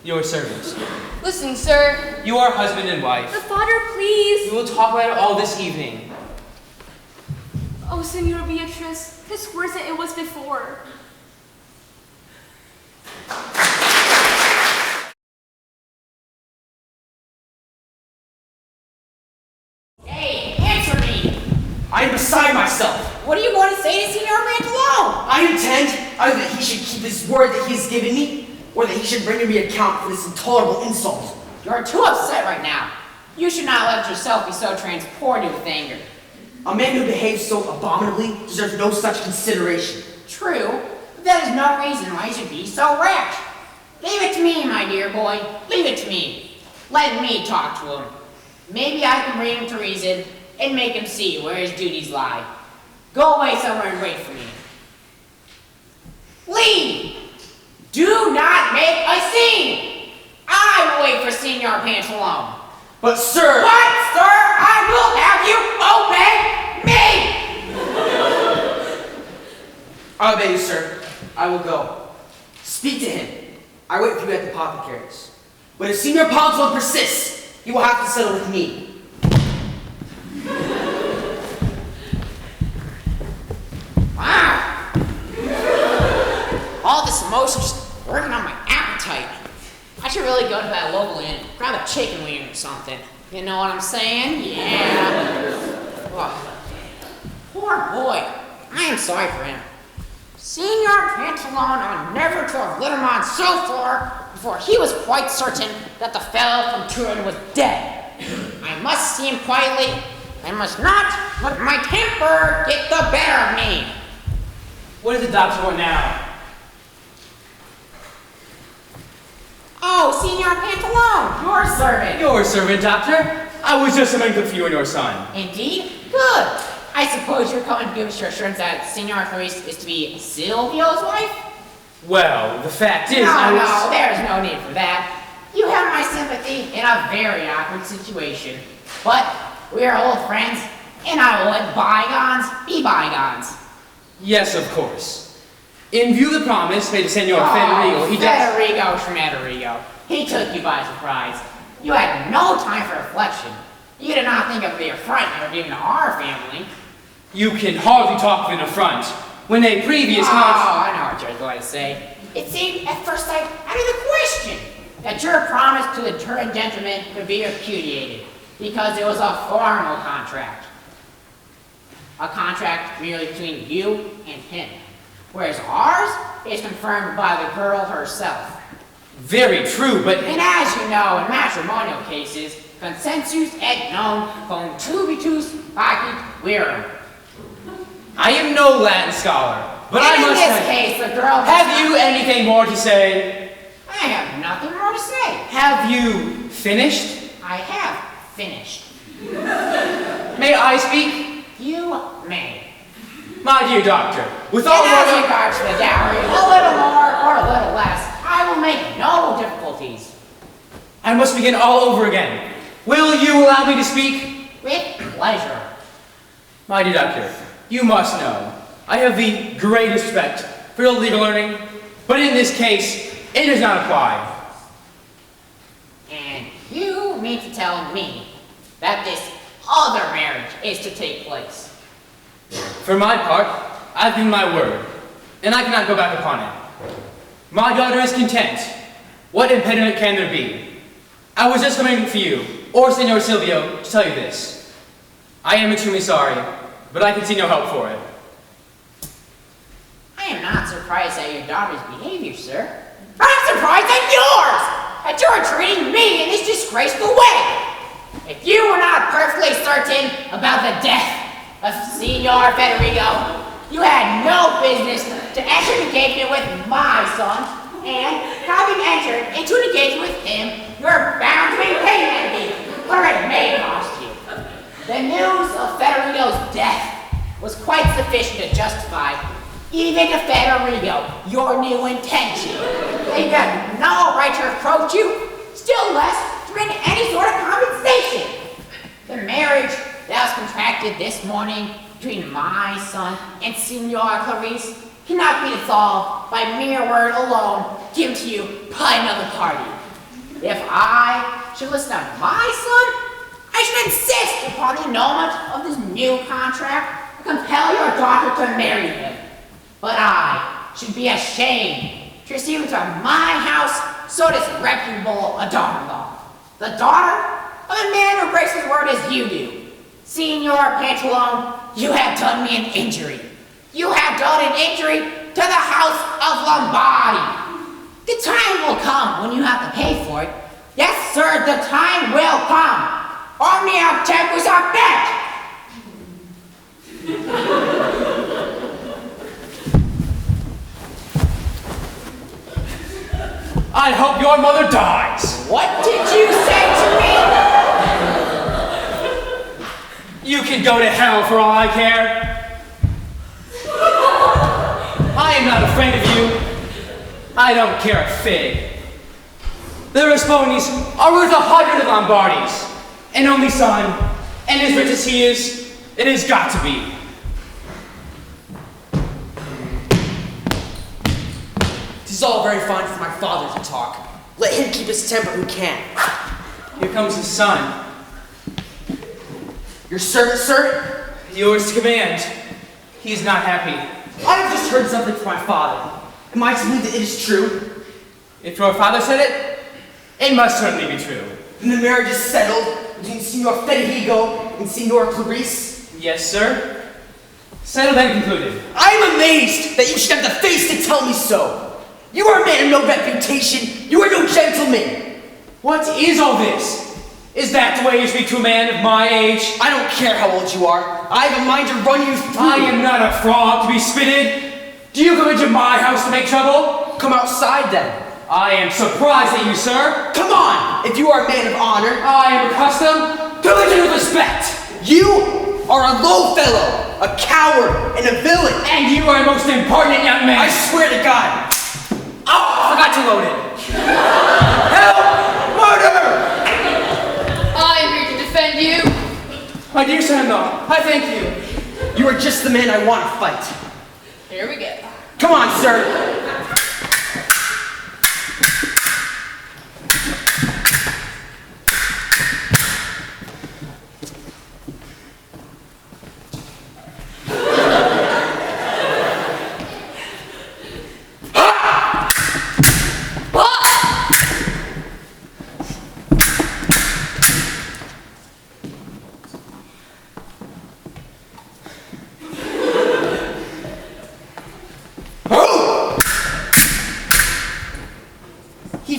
S1: Your servant.
S7: Listen, sir.
S1: You are husband and wife.
S5: But Father, please.
S1: We will talk about it all this evening.
S5: Oh, Senor Beatrice, it's worse than it was before.
S9: Hey, answer me!
S6: I am beside myself.
S9: What do you want to say to Signor Pantalone?
S6: I intend either that he should keep his word that he has given me, or that he should bring me account for this intolerable insult.
S9: You're too upset right now. You should not let yourself be so transported with anger.
S6: A man who behaves so abominably deserves no such consideration.
S9: True, but that is no reason why you should be so rash. Leave it to me, my dear boy. Leave it to me. Let me talk to him. Maybe I can bring him to reason and make him see where his duties lie. Go away somewhere and wait for me. Leave! Do not make a scene! I will wait for Signor Pantalone.
S6: But sir...
S9: What, sir? I will have you obey me!
S6: I obey you, sir. I will go. Speak to him. I wait for you at the apothecary's. But if Signor Pantalone persists, he will have to settle with me.
S9: Wow! All this emotion just working on my appetite. I should really go to that local inn, grab a chicken wing or something. You know what I'm saying? Yeah. Oh, poor boy. I am sorry for him. Signor Pantalone ought never to have led him on so far before he was quite certain that the fellow from Turin was dead. I must see him quietly. I must not let my temper get the better of me.
S1: What does the doctor want now?
S9: Oh, Signor Pantalone, your servant.
S1: Your servant, doctor. I was just something good for you and your son.
S9: Indeed? Good. I suppose you're coming to give us your assurance that Signor Clarice is to be Silvio's wife?
S1: Well, the fact is,
S9: No, there's no need for that. You have my sympathy in a very awkward situation. But we are old friends, and I will let bygones be bygones.
S1: Yes, of course. In view of the promise made to Senor Federigo, he does...
S9: Federigo. He took you by surprise. You had no time for reflection. You did not think of the affront you were giving to our family.
S1: You can hardly talk of an affront when a previous
S9: I know what you're going to say. It seemed at first sight out of the question that your promise to the Turin gentleman could be repudiated because it was a formal contract. A contract merely between you and him. Whereas ours is confirmed by the girl herself.
S1: Very true, but...
S9: And as you know, in matrimonial cases, consensus et non contubitus facit virum.
S1: I am no Latin scholar, but I
S9: And
S1: must
S9: in this
S1: say...
S9: case, the girl...
S1: Have you anything more to say?
S9: I have nothing more to say.
S1: Have you finished?
S9: I have finished.
S1: May I speak?
S9: You may.
S1: My dear doctor, with
S9: And
S1: all
S9: as
S1: your...
S9: regards to the dowry, a little more or a little less, I will make no difficulties.
S1: I must begin all over again. Will you allow me to speak?
S9: With pleasure.
S1: My dear doctor, you must know, I have the greatest respect for your legal learning, but in this case, it does not apply.
S9: And you mean to tell me that this other marriage is to take place?
S1: For my part, I've given my word, and I cannot go back upon it. My daughter is content. What impediment can there be? I was just coming for you, or Senor Silvio, to tell you this. I am extremely sorry, but I can see no help for it.
S9: I am not surprised at your daughter's behavior, sir. I'm surprised at yours, that you're treating me in this disgraceful way. If you were not perfectly certain about the death of Signor Federigo, you had no business to enter an engagement with my son, and having entered into an engagement with him, you're bound to maintain that engagement, whatever it may cost you. The news of Federigo's death was quite sufficient to justify, even to Federigo, your new intention. They have no right to reproach you, still less to bring any sort of compensation. The marriage that was contracted this morning between my son and Signora Clarice cannot be dissolved by mere word alone given to you by another party. If I should listen to my son, I should insist upon the annulment of this new contract and compel your daughter to marry him. But I should be ashamed to receive into my house so disreputable a daughter-in-law. The daughter of a man who breaks his word as you do. Signor Pantalone, you have done me an injury. You have done an injury to the house of Lombardi. The time will come when you have to pay for it. Yes, sir, the time will come. Omnia tempus abet!
S1: I hope your mother dies.
S9: What did you say to me?
S1: You can go to hell for all I care. I am not afraid of you. I don't care a fig. The Rasponis are worth 100 Lombardis. An only son, and as rich as he is, it has got to be.
S6: Tis all very fine for my father to talk. Let him keep his temper who can.
S1: Here comes his son.
S6: Your servant, sir?
S1: Yours to command. He is not happy.
S6: I have just heard something from my father. Am I to believe that it is true?
S1: If your father said it, it must certainly be true.
S6: Then the marriage is settled between Signor Federigo and Signor Clarice?
S1: Yes, sir. Settled and concluded.
S6: I am amazed that you should have the face to tell me so. You are a man of no reputation. You are no gentleman.
S1: What is all this? Is that the way you speak to a man of my age?
S6: I don't care how old you are. I have a mind to run you through.
S1: I am not a frog to be spitted. Do you come into my house to make trouble?
S6: Come outside then.
S1: I am surprised at you, sir.
S6: Come on! If you are a man of honor.
S1: I am accustomed to little respect.
S6: You are a low fellow, a coward, and a villain.
S1: And you are a most impertinent young man.
S6: I swear to God.
S1: Oh, I forgot to load it. Help! Murder!
S7: I am here to defend you.
S1: My dear son-in-law, I thank you.
S6: You are just the man I want to fight.
S7: Here we go.
S6: Come on, sir.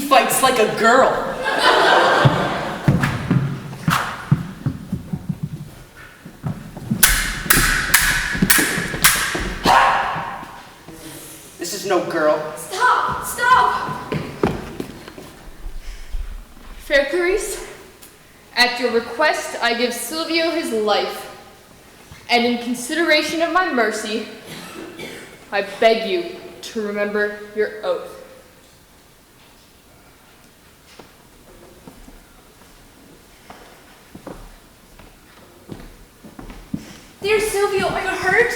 S6: Fights like a girl. This is no girl.
S5: Stop! Stop!
S7: Fair Clarice, at your request, I give Silvio his life. And in consideration of my mercy, I beg you to remember your oath.
S5: Dear Silvio, are you hurt?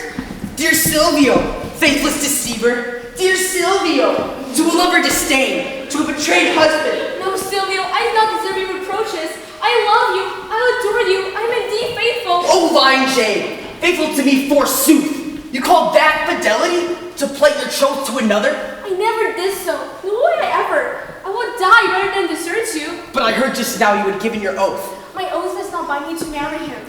S6: Dear Silvio, faithless deceiver. Dear Silvio, to a lover disdain, to a betrayed husband.
S5: No, Silvio, I do not deserve your reproaches. I love you. I adore you. I am indeed faithful.
S6: Oh, lying jade, faithful to me forsooth. You call that fidelity? To plight your troth to another?
S5: I never did so. Nor would I ever. I would die rather than desert you.
S6: But I heard just now you had given your oath.
S5: My oath does not bind me to marry him.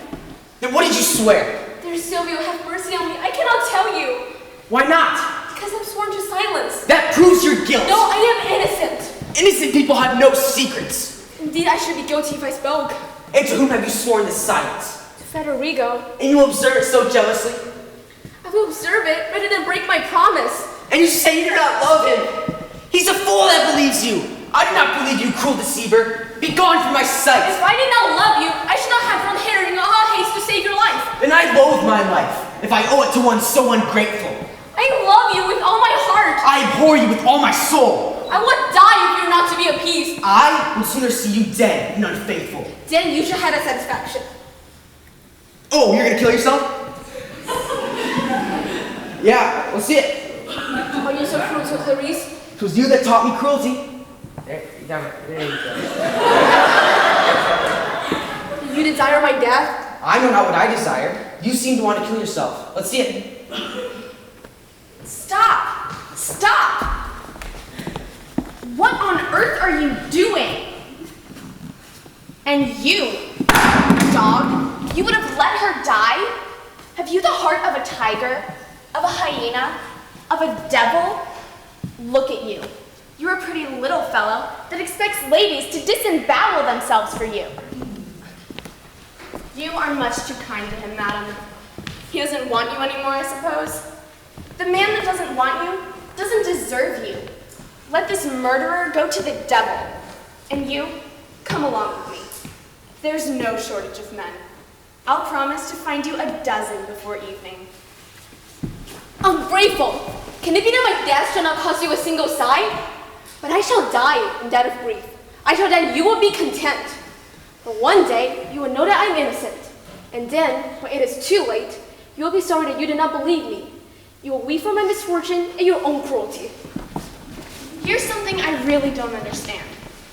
S6: Then what did you swear?
S5: Dear Silvio, have mercy on me. I cannot tell you.
S6: Why not?
S7: Because I'm sworn to silence.
S6: That proves your guilt.
S7: No, I am innocent.
S6: Innocent people have no secrets.
S7: Indeed, I should be guilty if I spoke.
S6: And to whom have you sworn this silence?
S7: To Federigo.
S6: And you observe it so jealously?
S7: I will observe it rather than break my promise.
S6: And you say you do not love him? He's a fool that believes you. I do not believe you, cruel deceiver. Be gone from my sight.
S7: If I did not love you, I should not have run hither in all haste to save your life.
S6: Then I loathe my life, if I owe it to one so ungrateful.
S7: I love you with all my heart.
S6: I abhor you with all my soul.
S7: I would die if you're not to be appeased.
S6: I would sooner see you dead than unfaithful.
S7: Then you should have a satisfaction.
S6: Oh, you're gonna kill yourself? Yeah, let's see it.
S7: Are you so cruel to Clarice?
S6: It was you that taught me cruelty. There you go.
S7: You desire my death?
S6: I know not what I desire. You seem to want to kill yourself. Let's see it.
S5: Stop! Stop! What on earth are you doing? And you, dog, you would have let her die? Have you the heart of a tiger, of a hyena, of a devil? Look at you. You're a pretty little fellow that expects ladies to disembowel themselves for you. You are much too kind to him, madam. He doesn't want you anymore, I suppose. The man that doesn't want you doesn't deserve you. Let this murderer go to the devil. And you, come along with me. There's no shortage of men. I'll promise to find you a dozen before evening.
S7: Ungrateful! Can it be that my death shall not cost you a single sigh? But I shall die in death of grief. I shall die, you will be content. But one day, you will know that I'm innocent. And then, when it is too late, you will be sorry that you did not believe me. You will weep for my misfortune and your own cruelty.
S5: Here's something I really don't understand.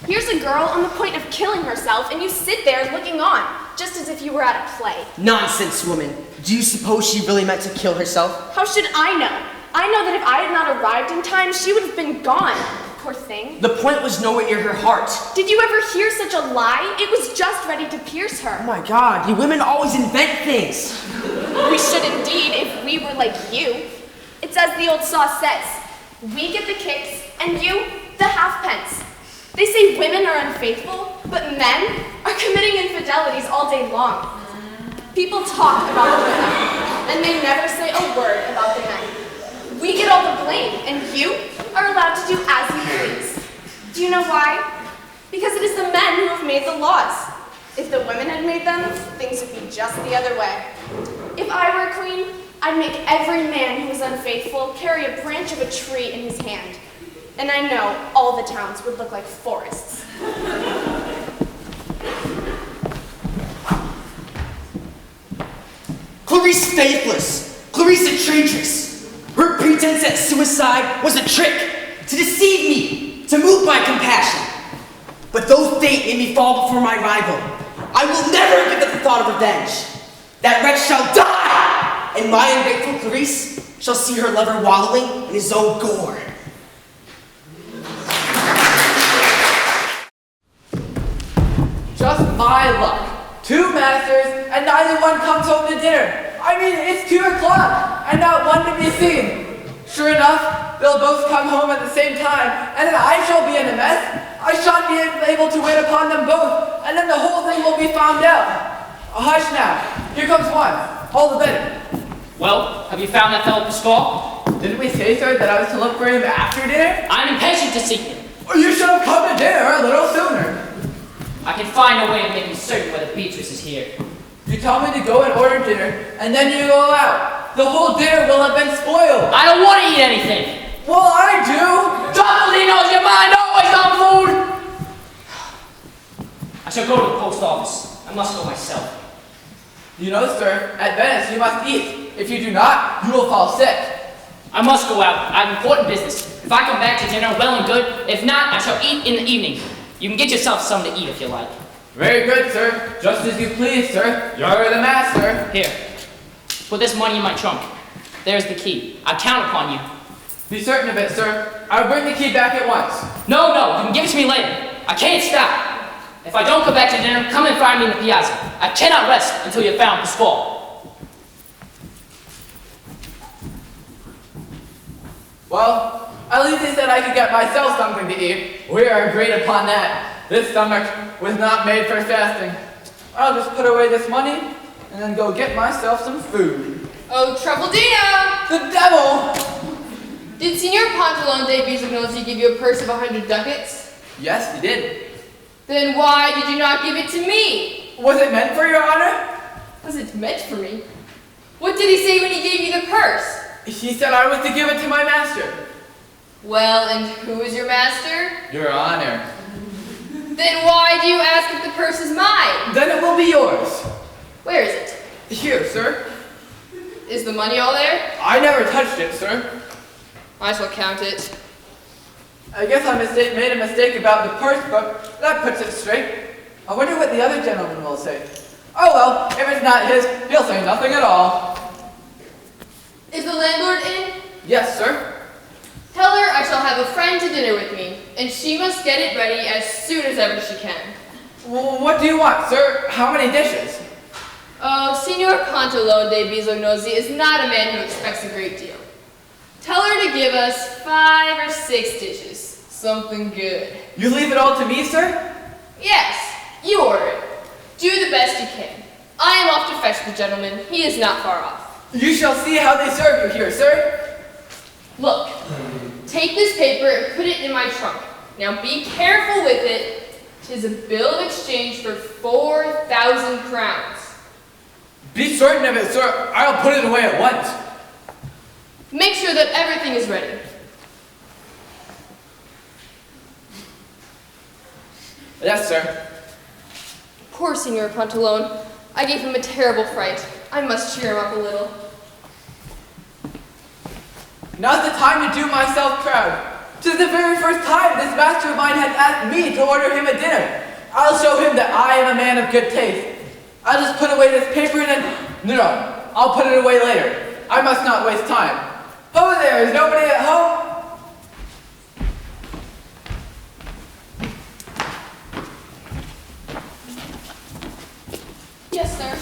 S5: Here's a girl on the point of killing herself, and you sit there looking on, just as if you were at a play.
S6: Nonsense, woman. Do you suppose she really meant to kill herself?
S5: How should I know? I know that if I had not arrived in time, she would have been gone. Poor thing.
S6: The point was nowhere near her heart.
S5: Did you ever hear such a lie? It was just ready to pierce her.
S6: Oh my God, you women always invent things.
S5: We should indeed if we were like you. It's as the old saw says, we get the kicks, and you, the halfpence. They say women are unfaithful, but men are committing infidelities all day long. People talk about the women, and they never say a word about the men. We get all the blame, and you are allowed to do as you please. Do you know why? Because it is the men who have made the laws. If the women had made them, things would be just the other way. If I were a queen, I'd make every man who is unfaithful carry a branch of a tree in his hand. And I know all the towns would look like forests.
S6: Clarice faithless. Clarice a traitress. Her pretense at suicide was a trick to deceive me, to move my compassion. But though fate made me fall before my rival, I will never give up the thought of revenge. That wretch shall die, and my ungrateful Clarice shall see her lover wallowing in his own gore.
S2: Just my luck. 2 masters, and neither one comes home to dinner. I mean, it's 2 o'clock, and not one to be seen. Sure enough, they'll both come home at the same time, and then I shall be in a mess. I shan't be able to wait upon them both, and then the whole thing will be found out. Hush now. Here comes one. All the better.
S3: Well, have you found that fellow Pascal?
S2: Didn't we say, sir, that I was to look for him after dinner?
S3: I'm impatient to see him.
S2: Well, you should have come to dinner a little sooner.
S3: I can find a way of making certain whether Beatrice is here.
S2: You tell me to go and order dinner, and then you go out. The whole dinner will have been spoiled.
S3: I don't want to eat anything.
S2: Well, I do.
S3: Topolino's your mind always on food. I shall go to the post office. I must go myself.
S2: You know, sir, at Venice you must eat. If you do not, you will fall sick.
S3: I must go out. I have important business. If I come back to dinner, well and good. If not, I shall eat in the evening. You can get yourself something to eat if you like.
S2: Very good, sir. Just as you please, sir. You're the master.
S3: Here. Put this money in my trunk. There's the key. I count upon you.
S2: Be certain of it, sir. I'll bring the key back at once.
S3: No, you can give it to me later. I can't stop. If I don't come back to dinner, come and find me in the piazza. I cannot rest until you have found Pascal.
S2: Well, at least he said I could get myself something to eat. We are agreed upon that. This stomach was not made for fasting. I'll just put away this money and then go get myself some food.
S7: Oh, Truffledino!
S2: The devil!
S7: Did Signor Pantalone de Bisognosi give you a purse of 100 ducats?
S2: Yes, he did.
S7: Then why did you not give it to me?
S2: Was it meant for your honor?
S7: Was it meant for me? What did he say when he gave you the purse?
S2: He said I was to give it to my master.
S7: Well, and who is your master?
S2: Your honor.
S7: Then why do you ask if the purse is mine?
S2: Then it will be yours.
S7: Where is it?
S2: Here, sir.
S7: Is the money all there?
S2: I never touched it, sir.
S7: I shall count it.
S2: I guess I made a mistake about the purse, but that puts it straight. I wonder what the other gentleman will say. Oh well, if it's not his, he'll say nothing at all.
S7: Is the landlord in?
S2: Yes, sir.
S7: Tell her I shall have a friend to dinner with me, and she must get it ready as soon as ever she can.
S2: Well, what do you want, sir? How many dishes?
S7: Oh, Signor Pantalone de Bisognosi is not a man who expects a great deal. Tell her to give us 5 or 6 dishes. Something good.
S2: You leave it all to me, sir?
S7: Yes, you order it. Do the best you can. I am off to fetch the gentleman. He is not far off.
S2: You shall see how they serve you here, sir.
S7: Look, take this paper and put it in my trunk. Now be careful with it. 'Tis a bill of exchange for 4,000 crowns.
S2: Be certain of it, sir. I'll put it away at once.
S7: Make sure that everything is ready.
S2: Yes, sir.
S7: Poor Signor Pantalone. I gave him a terrible fright. I must cheer him up a little.
S2: Now's the time to do myself proud. 'Tis the very first time this master of mine had asked me to order him a dinner. I'll show him that I am a man of good taste. I'll just put away this paper and then... No, I'll put it away later. I must not waste time. Oh, there is nobody at home?
S5: Yes, sir.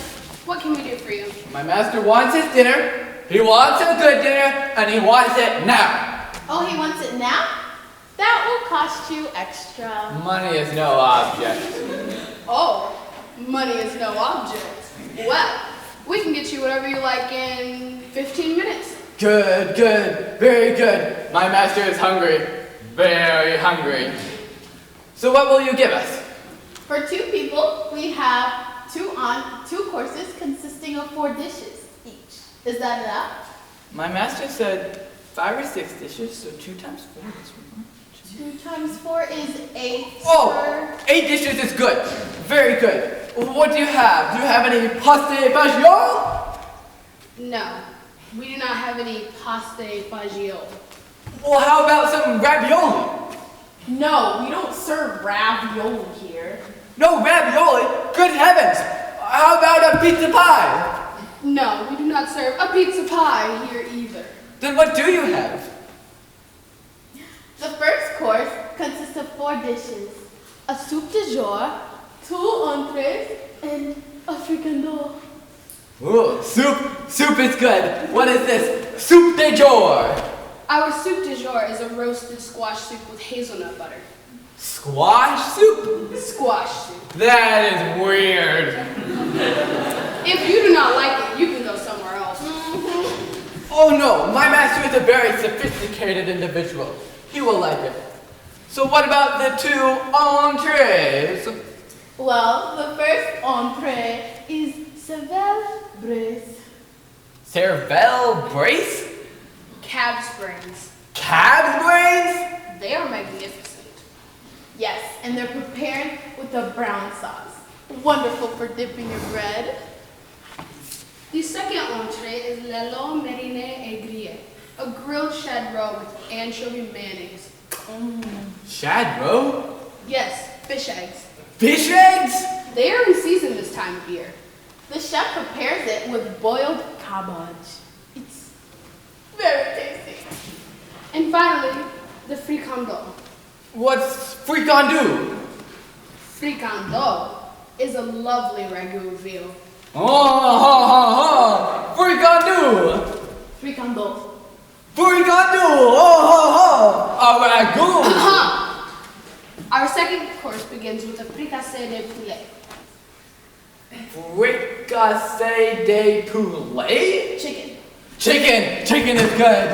S5: What can we do for you?
S2: My master wants his dinner. He wants a good dinner, and he wants it now.
S5: Oh, he wants it now? That will cost you extra.
S2: Money is no object.
S5: Oh, money is no object. Well, we can get you whatever you like in 15 minutes.
S2: Good, good, very good. My master is hungry, very hungry. So what will you give us?
S5: For 2 people, we have 2 courses consisting of 4 dishes each. Is that enough?
S2: My master said 5 or 6 dishes, so 2 times 4 is 1.
S5: 2 times 4 is 8.
S2: Oh,
S5: sir.
S2: 8 dishes is good, very good. What do you have? Do you have any pasta fagioli?
S5: No, we do not have any pasta fagioli.
S2: Well, how about some ravioli?
S5: No, we don't serve ravioli here.
S2: No ravioli? Good heavens! How about a pizza pie?
S5: No, we do not serve a pizza pie here either.
S2: Then what do you have?
S5: The first course consists of 4 dishes. A soup de jour, 2 entrees, and a fricandeau.
S2: Ooh, soup is good. What is this? Soup de jour.
S5: Our soup de jour is a roasted squash soup with hazelnut butter.
S2: Squash soup?
S5: Squash soup.
S2: That is weird.
S5: If you do not like it, you can go somewhere else.
S2: Oh no, my master is a very sophisticated individual. He will like it. So what about the 2 entrees?
S5: Well, the first entree is cervelle braise.
S2: Cervelle brace?
S5: Calf's brains.
S2: Calf's brains?
S5: They are magnificent. Yes, and they're prepared with a brown sauce. Wonderful for dipping your bread. The second entree is lelo marine et grillé, a grilled shad roe with anchovy mayonnaise.
S2: Shad roe?
S5: Yes, fish eggs.
S2: Fish eggs?
S5: They are in season this time of year. The chef prepares it with boiled cabbage. It's very tasty. And finally, the fricandeau.
S2: What's fricandou?
S5: Fricandeau is a lovely ragu of veal.
S2: Oh, fricandou!
S5: Fricandeau.
S2: Fricandou! Oh, ragout.
S5: Our second course begins with a fricassee de poulet.
S2: Fricassee de poulet?
S5: Chicken.
S2: Chicken is good.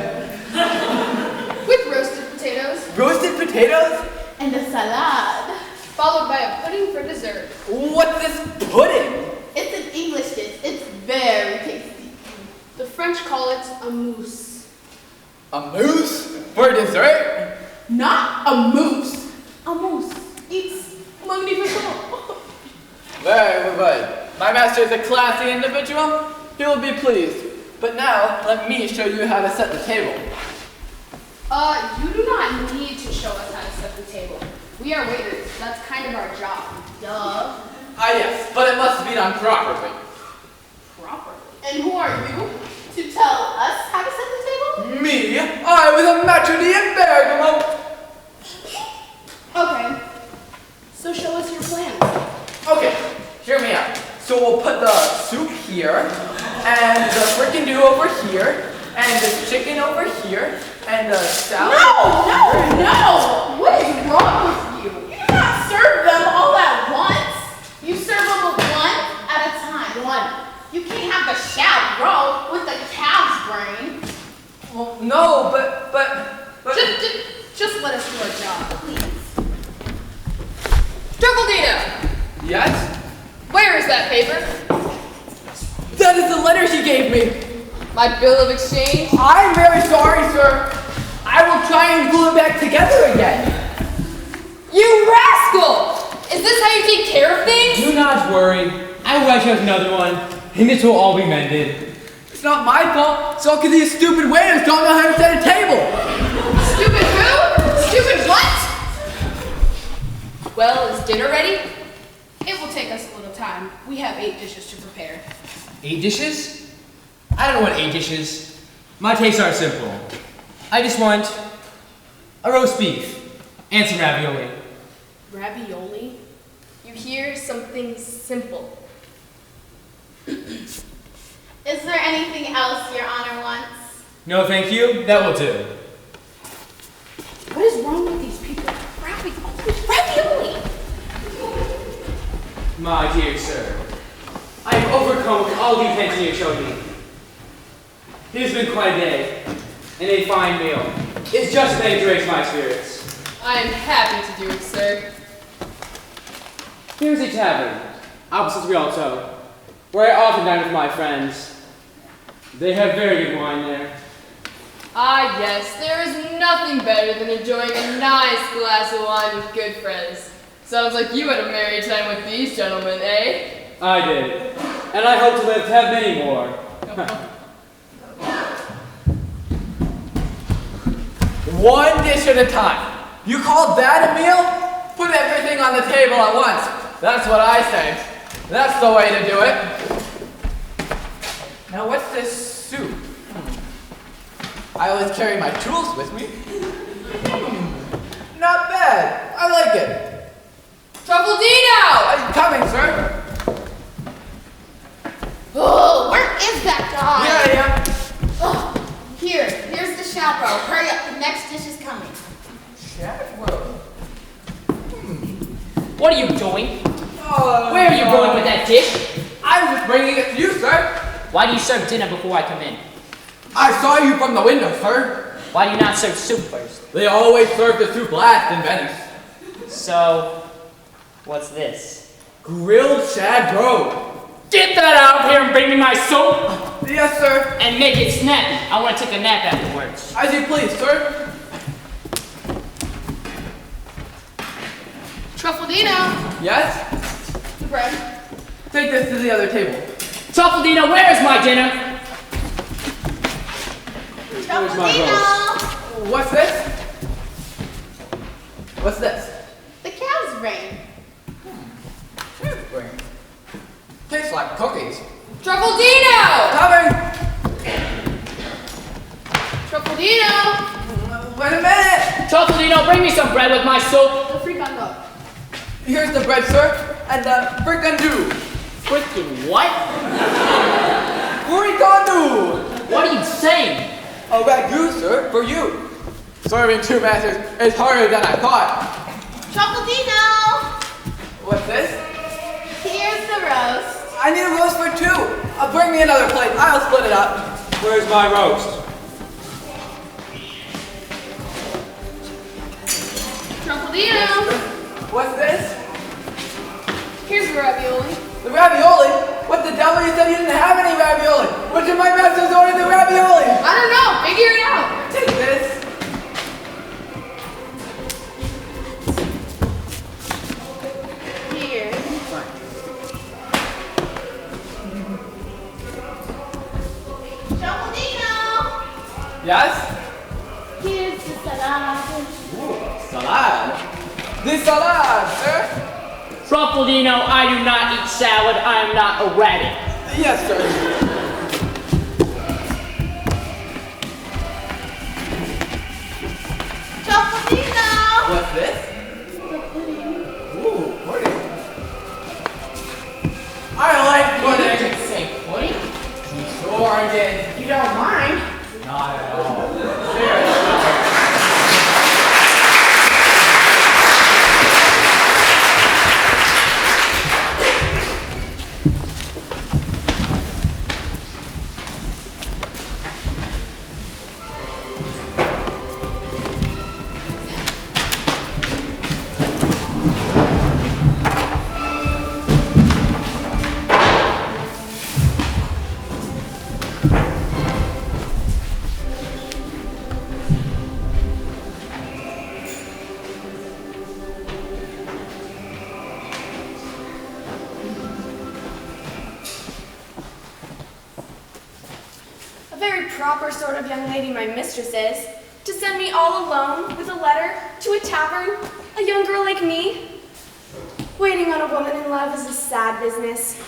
S5: With roasted potatoes.
S2: Roasted potatoes?
S5: And a salad. Followed by a pudding for dessert.
S2: What's this pudding?
S5: It's an English dish. It's very tasty. The French call it a mousse.
S2: A mousse for dessert?
S5: Not a mousse. A mousse. It's magnificent.
S2: Very good. My master is a classy individual. He will be pleased. But now, let me show you how to set the table.
S5: You do not need to show us how to set the table. We are waiters. That's kind of our job. Duh.
S2: Ah yes, but it must be done properly.
S5: Properly. And who are you to tell us how to set the table?
S2: Me? I was a maitre d' in Bergamo.
S5: Okay. So show us your plan.
S2: Okay, hear me out. So we'll put the soup here, and the frickin' do over here, and the chicken over here, and the salad.
S5: No! What is wrong with you? You do not serve them all at once. You serve them one at a time. One. You can't have the shad roll with the calf's brain.
S2: Well, no, but.
S5: Just let us do our job, please.
S7: Truffledino,
S2: Yes?
S7: where is that paper?
S2: That is the letter she gave me.
S7: My bill of exchange?
S2: I'm very sorry, sir. I will try and glue it back together again.
S7: You rascal! Is this how you take care of things?
S1: Do not worry. I will write you out another one, and this will all be mended.
S2: It's not my fault. It's all because these stupid waiters don't know how to set a table.
S5: Stupid who? Stupid what?
S7: Well, is dinner ready?
S5: It will take us a little time. We have 8 dishes to prepare.
S1: 8 dishes? I don't want 8 dishes. My tastes are simple. I just want a roast beef and some ravioli.
S5: Ravioli?
S7: You hear something simple.
S4: Is there anything else Your Honor wants?
S1: No, thank you. That will do.
S5: What is wrong with these people? Ravioli!
S1: My dear sir, I am overcome with all the attention you showed me. It has been quite a day, and a fine meal. It's just made to raise my spirits.
S7: I am happy to do it, sir.
S1: Here's a tavern, opposite the Rialto, where I often dine with my friends. They have very good wine there.
S7: Ah, yes, there is nothing better than enjoying a nice glass of wine with good friends. Sounds like you had a merry time with these gentlemen, eh?
S1: I did, and I hope to live to have many more.
S2: One dish at a time. You call that a meal? Put everything on the table at once. That's what I say. That's the way to do it. Now what's this soup? I always carry my tools with me. Not bad. I like it.
S7: Truffledino!
S2: I'm coming, sir.
S4: Oh, where is that guy?
S2: Here I am.
S4: Oh, here's the chaperone. Hurry up, the next dish is coming.
S2: Chaperone.
S3: What are you doing?
S2: Oh,
S3: Where are you going with that dish?
S2: I was bringing it to you, sir.
S3: Why do you serve dinner before I come in?
S2: I saw you from the window, sir.
S3: Why do you not serve soup first?
S2: They always serve the soup last in Venice.
S3: So, what's this?
S2: Grilled shad roe.
S3: Get that out of here and bring me my soup!
S2: Yes, sir.
S3: And make it snappy. I want to take a nap afterwards.
S2: As you please, sir.
S5: Truffledino!
S2: Yes?
S5: The bread.
S2: Take this to the other table.
S3: Truffledino, where is my dinner?
S1: Where's my roast?
S4: Truffledino!
S2: What's this? What's this?
S4: The cow's brain.
S2: Tastes like cookies.
S7: Truffledino!
S2: Coming!
S5: Truffledino!
S2: Wait a minute!
S3: Truffledino, bring me some bread with my soup.
S5: The fricassee.
S2: Here's the bread, sir, and the fricandeau.
S3: Freaking what?
S2: Fricandeau!
S3: What are you saying?
S2: A ragout, sir, for you. Serving two masters is harder than I thought.
S5: Truffledino!
S2: What's this?
S5: Here's the roast.
S2: I need a roast for two. Bring me another plate. I'll split it up.
S1: Where's my roast?
S7: Truffledino!
S2: What's this?
S7: Here's the ravioli.
S2: The ravioli? What the devil? You said you didn't have any ravioli. Which of my masters ordered the ravioli?
S7: I don't know. Figure it out.
S2: Take this.
S5: Here. Truffledino!
S2: Yes?
S5: Here's the salad.
S2: Salad. This salad, sir?
S3: Truffledino, I do not eat salad. I am not a rabbit.
S2: Yes, sir.
S5: Truffledino!
S2: What's this? Ooh, pudding. I like pudding.
S9: Say pudding?
S2: Sure I did.
S9: You don't mind?
S2: Not at all. Seriously.
S5: A very proper sort of young lady my mistress is, to send me all alone with a letter to a tavern, a young girl like me. Waiting on a woman in love is a sad business.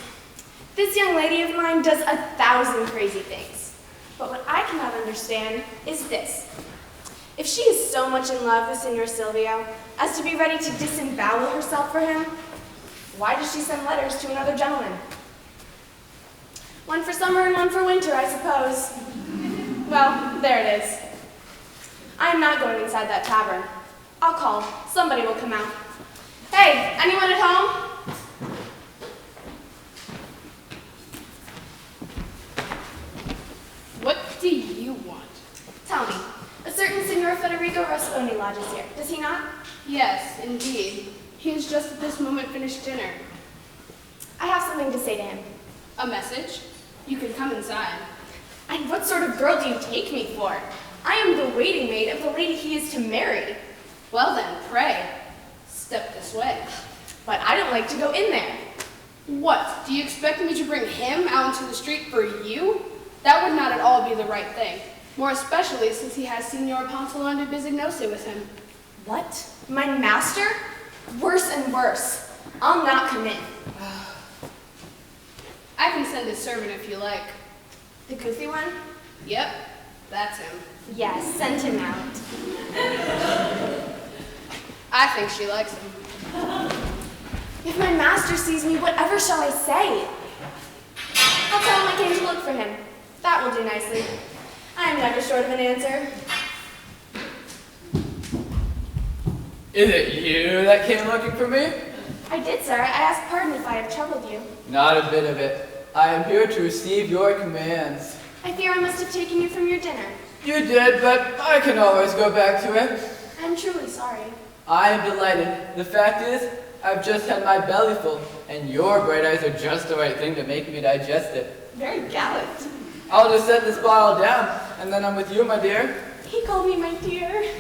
S5: This young lady of mine does 1,000 crazy things. But what I cannot understand is this. If she is so much in love with Signor Silvio as to be ready to disembowel herself for him, why does she send letters to another gentleman? One for summer and one for winter, I suppose. Well, there it is. I am not going inside that tavern. I'll call. Somebody will come out. Hey, anyone at home?
S7: What do you want?
S5: Tell me. A certain Signor Federigo Rasponi lodges here, does he not?
S7: Yes, indeed. He has just at this moment finished dinner.
S5: I have something to say to him.
S7: A message? You can come inside.
S5: And what sort of girl do you take me for? I am the waiting maid of the lady he is to marry.
S7: Well then, pray, step this way.
S5: But I don't like to go in there.
S7: What, do you expect me to bring him out into the street for you? That would not at all be the right thing. More especially since he has Signor Ponzolano de Bizignose with him.
S5: What? My master? Worse and worse. I'll not come in.
S7: I can send a servant if you like.
S5: The goofy one?
S7: Yep, that's him.
S5: Yes, send him out.
S7: I think she likes him.
S5: If my master sees me, whatever shall I say? I'll tell him I came to look for him. That will do nicely. I am never short of an answer.
S2: Is it you that came looking for me?
S5: I did, sir. I ask pardon if I have troubled you.
S2: Not a bit of it. I am here to receive your commands.
S5: I fear I must have taken you from your dinner.
S2: You did, but I can always go back to it.
S5: I'm truly sorry.
S2: I am delighted. The fact is, I've just had my belly full, and your bright eyes are just the right thing to make me digest it.
S5: Very gallant.
S2: I'll just set this bottle down, and then I'm with you, my dear.
S5: He called me my dear.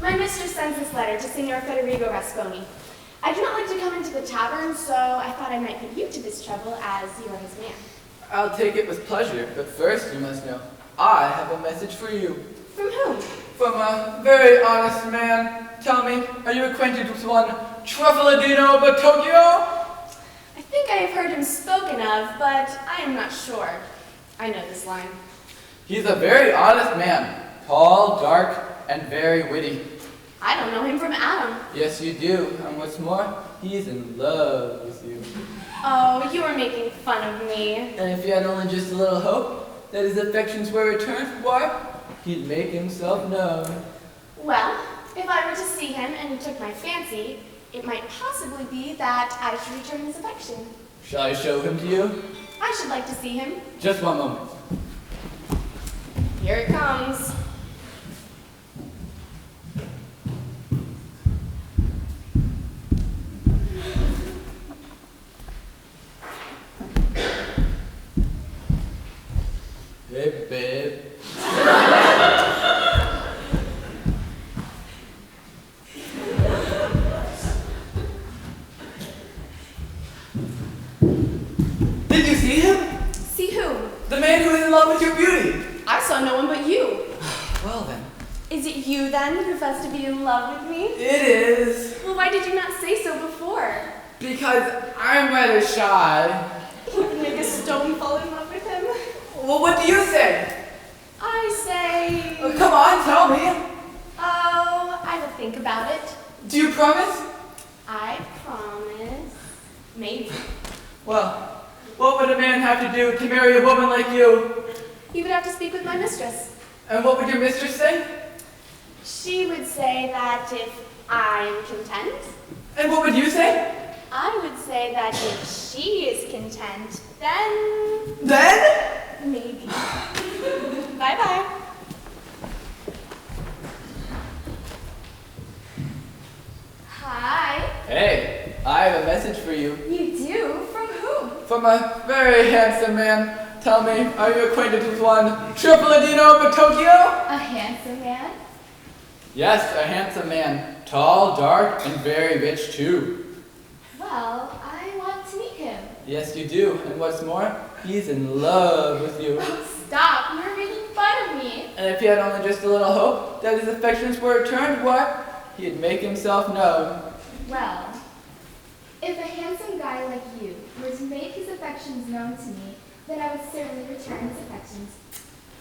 S5: My mistress sends this letter to Signor Federigo Rasponi. I do not like to come into the tavern, so I thought I might put you to this trouble as you are his man.
S2: I'll take it with pleasure, but first you must know, I have a message for you.
S5: From whom?
S2: From a very honest man. Tell me, are you acquainted with one Truffledino Batocchio?
S5: I think I have heard him spoken of, but I am not sure. I know this line.
S2: He's a very honest man, tall, dark, and very witty.
S5: I don't know him from Adam.
S2: Yes, you do, and what's more, he's in love with you.
S5: Oh, you are making fun of me.
S2: And if you had only just a little hope that his affections were returned, why, he'd make himself known.
S5: Well, if I were to see him and he took my fancy, it might possibly be that I should return his affection.
S2: Shall I show him to you?
S5: I should like to see him.
S2: Just one moment.
S5: Here it comes.
S2: Hey, babe. Did you see him?
S5: See who?
S2: The man who is in love with your beauty.
S5: I saw no one but you.
S2: Well then.
S5: Is it you then who professed to be in love with me?
S2: It is.
S5: Well, why did you not say so before?
S2: Because I'm rather shy.
S5: You would make a stone fall in love with him.
S2: Well, what do you say?
S5: I say...
S2: Oh, come on, tell me.
S5: Oh, I will think about it.
S2: Do you promise?
S5: I promise. Maybe.
S2: Well, what would a man have to do to marry a woman like you?
S5: You would have to speak with my mistress.
S2: And what would your mistress say?
S5: She would say that if I am content,
S2: And what would you say?
S5: I would say that if she is content, then
S2: Then?
S5: maybe. Bye-bye. Hi.
S2: Hey, I have a message for you.
S5: You do? From whom?
S2: From a very handsome man. Tell me, are you acquainted with one Tripoladino of Tokyo?
S5: A handsome man?
S2: Yes, a handsome man. Tall, dark, and very rich too.
S5: Well, I want to meet him.
S2: Yes, you do. And what's more, he's in love with you.
S5: Oh, stop. You're making fun of me.
S2: And if he had only just a little hope that his affections were returned, why, he'd make himself known.
S10: Well, if a handsome guy like you were to make his affections known to me, then I would certainly return his affections.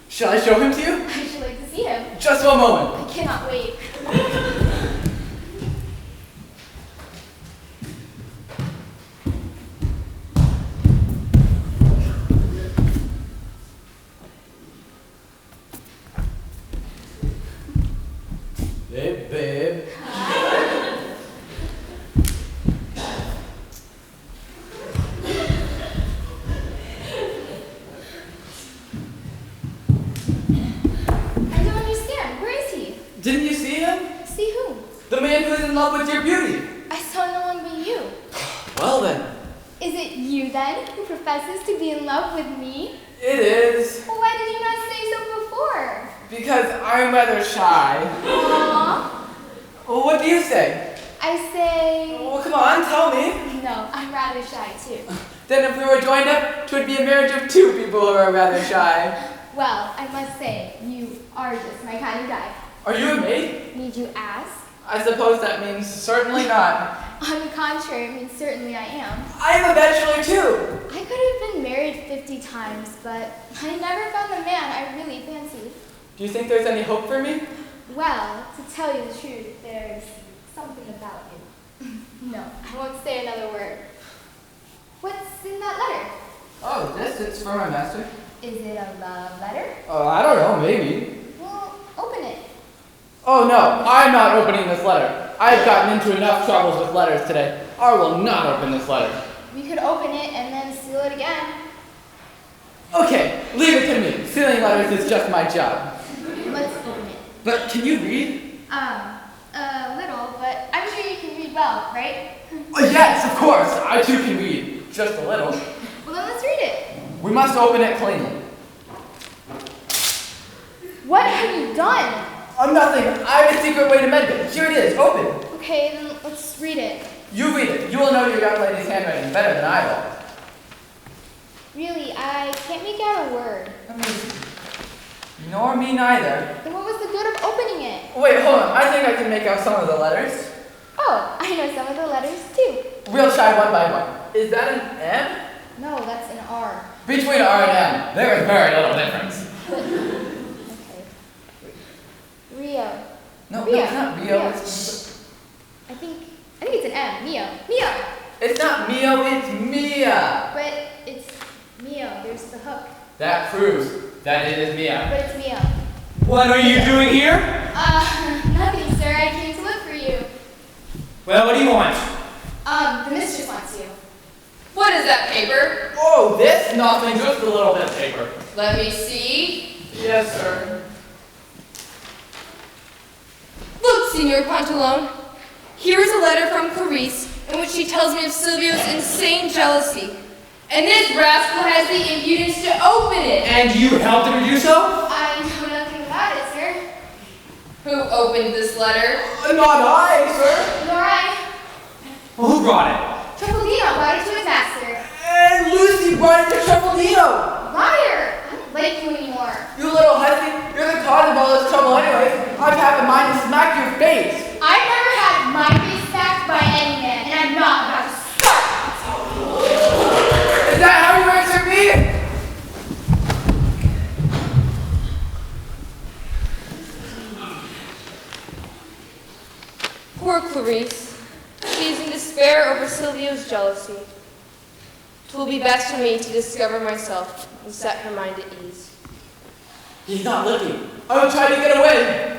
S2: Shall I show him to you?
S10: I should like to see him.
S2: Just one moment.
S10: I cannot wait.
S2: Hey, babe.
S10: I don't understand. Where is he?
S2: Didn't you see him?
S10: See who?
S2: The man who is in love with your beauty.
S10: I saw no one but you.
S2: Well then,
S10: Is it you then who professes to be in love with me?
S2: it is
S10: Well, why did you not say so before?
S2: because I'm rather shy.
S10: Aww.
S2: Well, what do you say?
S10: I say...
S2: Well, come on, tell me.
S10: No, I'm rather shy too.
S2: Then if we were joined up, 'twould be a marriage of two people who are rather shy.
S10: Well, I must say, you are just my kind of guy.
S2: Are you a maid?
S10: Need you ask?
S2: I suppose that means certainly not.
S10: On the contrary, I mean, certainly I am.
S2: I am a bachelor too.
S10: I could have been married 50 times, but I never found the man I really fancied.
S2: Do you think there's any hope for me?
S10: Well, to tell you the truth, there's something about you. No, I won't say another word. What's in that letter?
S2: Oh, this is for my master.
S10: Is it a love letter?
S2: Oh, I don't know, maybe.
S10: Well, open it.
S2: Oh no, I'm not opening this letter. I've gotten into enough troubles with letters today. I will not open this letter.
S10: We could open it and then seal it again.
S2: Okay, leave it to me. Sealing letters is just my job.
S10: Let's open it.
S2: But can you read?
S10: A little, but I'm sure you can read well, right?
S2: Oh, yes, of course. I too can read. Just a little.
S10: Well, then let's read it.
S2: We must open it cleanly.
S10: What have you done?
S2: Oh, nothing. I have a secret way to mend it. Here it is. Open.
S10: Okay, then let's read it.
S2: You read it. You will know your young lady's handwriting better than I will.
S10: Really, I can't make out a word.
S2: Nor me neither.
S10: Then what was the good of opening it?
S2: Wait, hold on. I think I can make out some of the letters.
S10: Oh, I know some of the letters too.
S2: We'll try one by one. Is that an M?
S10: No, that's an R.
S2: Between R and M, there is very little difference.
S10: Okay. Rio.
S2: No,
S10: Rio.
S2: it's not Rio.
S10: Rio.
S2: It's,
S10: I think it's an M. Mio. Mio.
S2: it's not Mio, it's Mia.
S10: But it's Mio. There's the hook.
S2: That proves that it is Mia.
S10: But it's Mio.
S1: What are you doing here?
S10: Nothing, sir. I came to look for you.
S1: Well, what do you want?
S10: The mistress wants you.
S7: What is that paper?
S2: Oh, this? Nothing, just a little bit of paper.
S7: Let me see.
S2: Yes, sir.
S7: Look, Signor Pantalone. Here is a letter from Clarice in which she tells me of Silvio's insane jealousy. And this rascal has the impudence to open it.
S1: And you helped him to do so?
S10: I know nothing about it, sir.
S7: Who opened this letter?
S2: Not I, sir.
S10: Nor I.
S1: Well, who brought it?
S10: Truffaldino brought it to his master.
S2: And Lucy brought it to Truffaldino.
S10: Liar! I don't like you anymore.
S2: You little hussy, you're the cause of all this trouble anyways. I've had a mind to smack your face.
S10: I've never had my face smacked by any man, and I'm not about to start.
S2: Is that how you answer me?
S7: Poor Clarice. She is in despair over Silvio's jealousy. It will be best for me to discover myself and set her mind at ease.
S2: He's not looking. I will try to get away.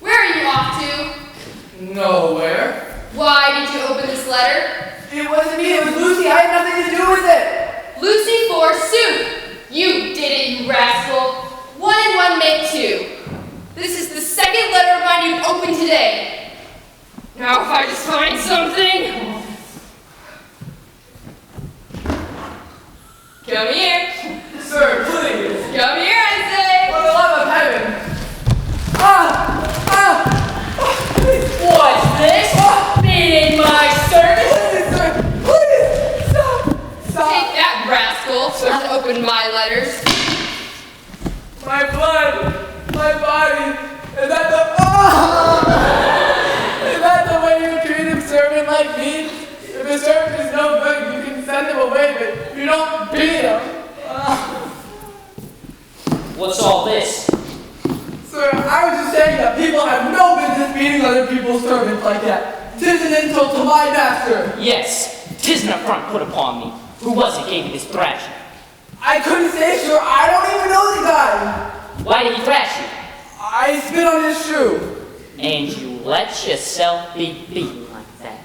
S7: Where are you off to?
S2: Nowhere.
S7: Why did you open this letter?
S2: It wasn't me, it was Lucy. I had nothing to do with it.
S7: Lucy, forsooth! You did it, you rascal! 1 and 1 make 2. This is the second letter of mine you've opened today. Now if I just find something... Come here.
S2: Sir, please.
S7: Come here, I say.
S2: For the love of heaven.
S3: What's this? Being in my service?
S2: Please, sir. Please. Stop.
S7: Take that, rascal. To open my letters.
S2: My blood. My body. Is that Is that the way you treat a servant like me? If a servant is no good, you can send him away, but you don't beat him.
S3: What's all this?
S2: Sir, I was just saying that people have no business beating other people's servants like that. 'Tis an insult to my master.
S3: Yes, 'tis an affront put upon me. Who was it gave you this thrashing?
S2: I couldn't say, sir. I don't even know the guy.
S3: Why did he thrash you?
S2: I spit on his shoe.
S3: And you let yourself be beaten like that?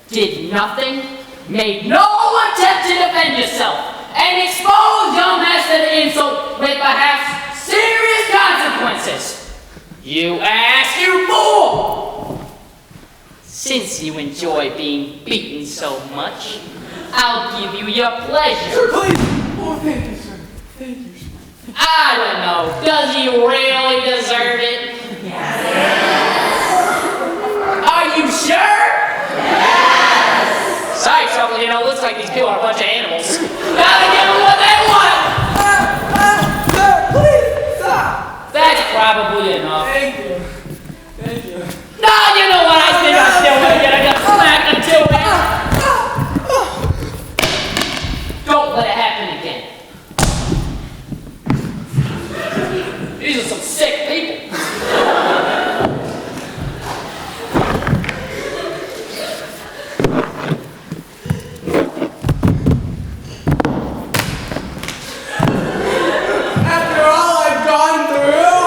S3: Did nothing? Made no attempt to defend yourself? And exposed your master to insult with perhaps serious consequences? You ass, you fool! Since you enjoy being beaten so much, I'll give you your pleasure.
S2: Sir, please. Oh, thank you, sir. Thank you, sir.
S3: I don't know, does he really deserve it? Are you sure? Yes! Sorry, Truffaldino, looks like these people are a bunch of animals. Gotta give them what they want!
S2: Sir, please, stop.
S3: That's probably enough.
S2: Thank you. Thank you.
S3: No, you know what? I think I'm still gonna get a smack until it. Don't let it happen again. These are some sick people.
S2: After all I've gone through.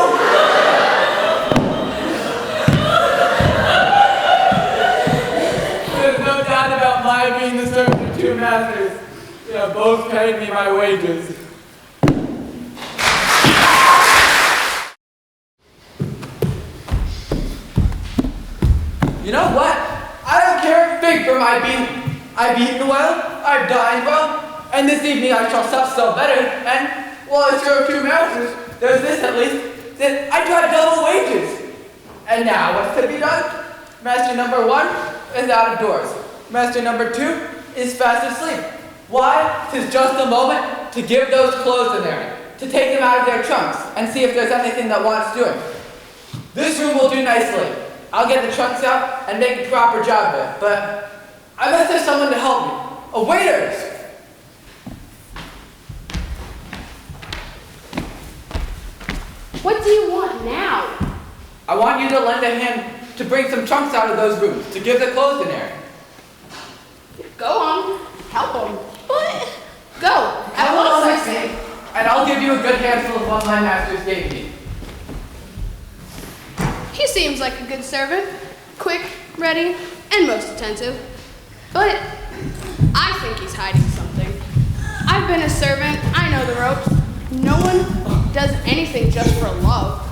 S2: There's no doubt about my being the servant of 2 masters. They have both paid me my wages. You know what? I don't care a fig for my beating. I've eaten well, I've dined well, and this evening I shall sup still better, and, while I serve 2 masters, there's this at least, that I got double wages. And now, what's to be done? Master number 1 is out of doors. Master number 2 is fast asleep. Why? 'Tis just a moment to give those clothes in there, to take them out of their trunks, and see if there's anything that wants doing. This room will do nicely. I'll get the trunks out and make a proper job of it, but I must have someone to help me. A waiter!
S5: What do you want now?
S2: I want you to lend a hand to bring some trunks out of those rooms, to give the clothes in there.
S5: Go on. Help him. But go. At
S2: Come on,
S5: once, I
S2: Maxine,
S5: say.
S2: and I'll give you a good handful of what my masters gave me.
S11: seems like a good servant. Quick, ready, and most attentive. But I think he's hiding something. I've been a servant, I know the ropes. No one does anything just for love.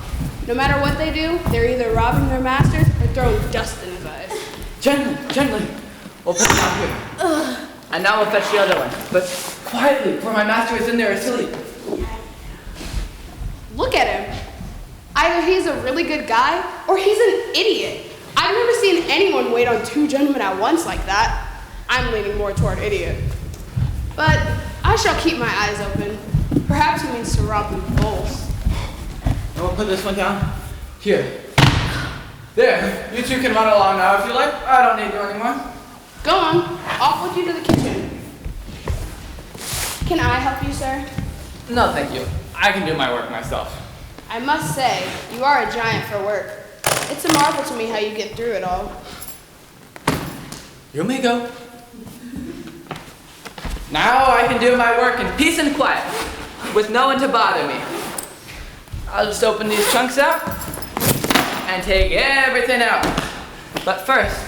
S11: No matter what they do, they're either robbing their masters or throwing dust in his eyes.
S2: Gently. We'll put it down here. And now we'll fetch the other one. But quietly, for my master is in there asleep.
S11: Look at him. Either he's a really good guy or he's an idiot. I've never seen anyone wait on two gentlemen at once like that. I'm leaning more toward idiot. But I shall keep my eyes open. Perhaps he means to rob them both.
S2: And we'll put this one down here. There, you two can run along now if you like. I don't need you anymore.
S11: Go on, off with you to the kitchen. Can I help you, sir?
S2: No, thank you. I can do my work myself.
S11: I must say, you are a giant for work. It's a marvel to me how you get through it all.
S2: You may go. Now I can do my work in peace and quiet, with no one to bother me. I'll just open these trunks out and take everything out. But first,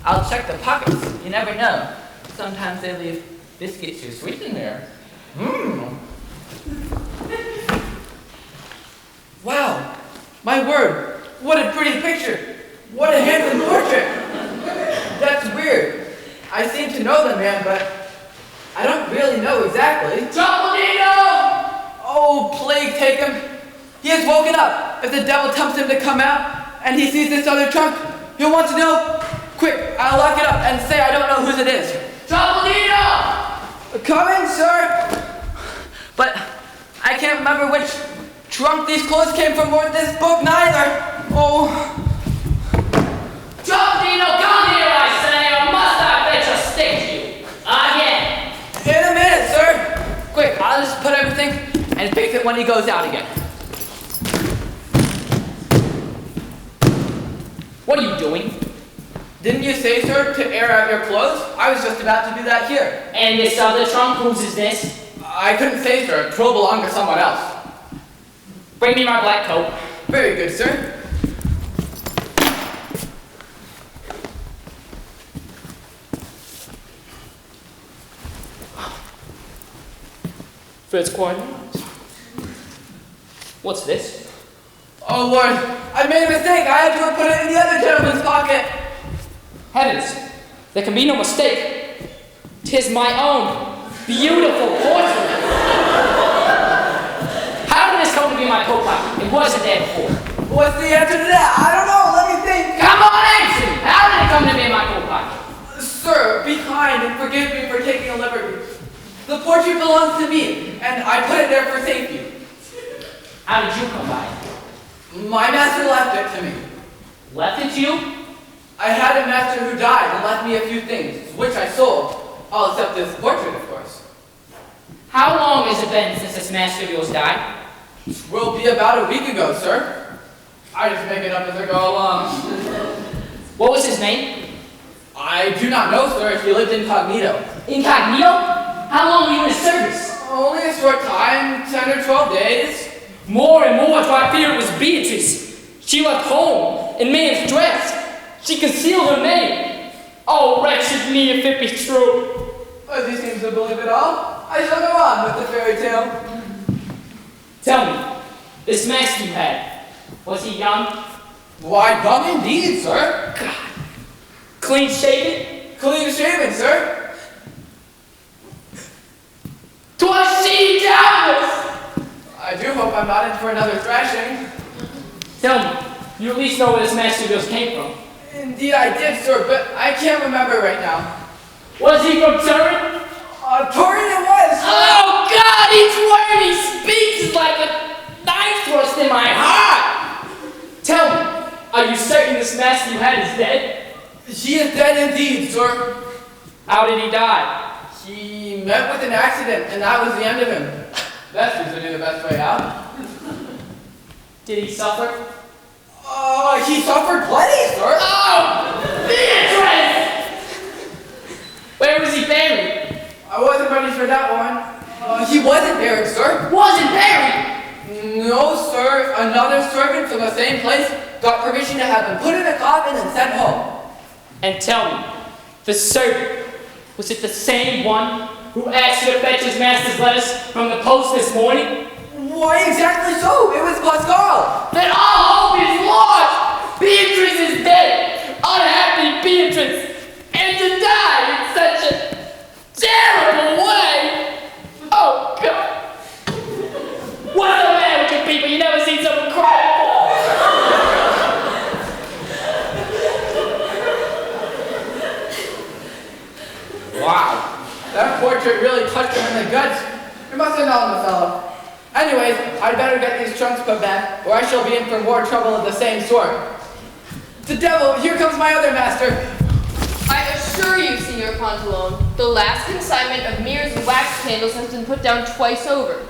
S2: I'll check the pockets. You never know. Sometimes they leave biscuits or sweets in there. Wow, my word, what a pretty picture. What a handsome portrait. That's weird. I seem to know the man, but I don't really know exactly. Topolino! Oh, plague take him. He has woken up. If the devil tempts him to come out and he sees this other trunk, he'll want to know. Quick, I'll lock it up and say I don't know whose it is. Topolino! Come in, sir. But I can't remember which trunk these clothes came from or this book neither. Oh.
S3: Topolino, come here, I say, or must I fetch a stick to you? Again.
S2: In a minute, sir. Quick, I'll just put everything and fix it when he goes out again.
S3: What are you doing?
S2: Didn't you say, sir, to air out your clothes? I was just about to do that here.
S3: And this other trunk, whose is this?
S2: I couldn't say, sir. It will belong to someone else.
S3: Bring me my black coat.
S2: Very good, sir.
S3: Fits quite nice. What's this?
S2: Oh, Lord, I made a mistake. I had to have put it in the other gentleman's pocket.
S3: Heavens, there can be no mistake. 'Tis my own beautiful portrait. How did this come to be in my coat pocket? It wasn't there before.
S2: What's the answer to that? I don't know. Let me think.
S3: Come on, answer me. How did it come to be in my coat pocket?
S2: Sir, be kind and forgive me for taking a liberty. The portrait belongs to me, and I put it there for safety.
S3: How did you come by it?
S2: My master left it to me.
S3: Left it to you?
S2: I had a master who died and left me a few things, which I sold. All except this portrait, of course.
S3: How long has it been since this master of yours died?
S2: Will be about a week ago, sir. I just make it up as I go along.
S3: What was his name?
S2: I do not know, sir. He lived incognito.
S3: Incognito? How long were you in his service?
S2: Only a short time, 10 or 12 days.
S3: More and more do I fear it was Beatrice. She left home in man's dress. She concealed her name. Oh, wretched me if it be true.
S2: As he seems to believe it all, I shall go on with the fairy tale.
S3: Tell me, this master you had, was he young?
S2: Why, young indeed, sir.
S3: God. Clean shaven?
S2: Clean shaven, sir.
S3: 'Twas she, doubtless!
S2: I do hope I'm not in for another thrashing.
S3: Tell me, you at least know where this master of yours came from.
S2: Indeed I did, sir, but I can't remember right now.
S3: Was he from Turin?
S2: Turin it was!
S3: Oh God, each word he speaks is like a knife thrust in my heart! Tell me, are you certain this master you had is dead?
S2: He is dead indeed, sir.
S3: How did he die?
S2: He met with an accident, and that was the end of him. That's usually the best way out.
S3: Did he suffer?
S2: He suffered plenty, sir.
S3: Oh, Beatrice! Where was he buried?
S2: I wasn't ready for that one. He wasn't buried, sir.
S3: Wasn't buried?
S2: No, sir. Another servant from the same place got permission to have him put in a coffin and sent home.
S3: And tell me, the servant, was it the same one who asked you to fetch his master's letters from the post this morning?
S2: Why exactly so? It was Pascal.
S3: Then all hope is lost! Beatrice is dead! Unhappy Beatrice! And to die in such a terrible way! Oh, God! What's the matter with you people? You never seen someone cry before!
S2: Wow, that portrait really touched him in the guts. You must have known the fellow. Anyways, I'd better get these trunks put back, or I shall be in for more trouble of the same sort. The devil, here comes my other master.
S7: I assure you, Signor Pantalone, the last consignment of mirrors and wax candles has been put down twice over.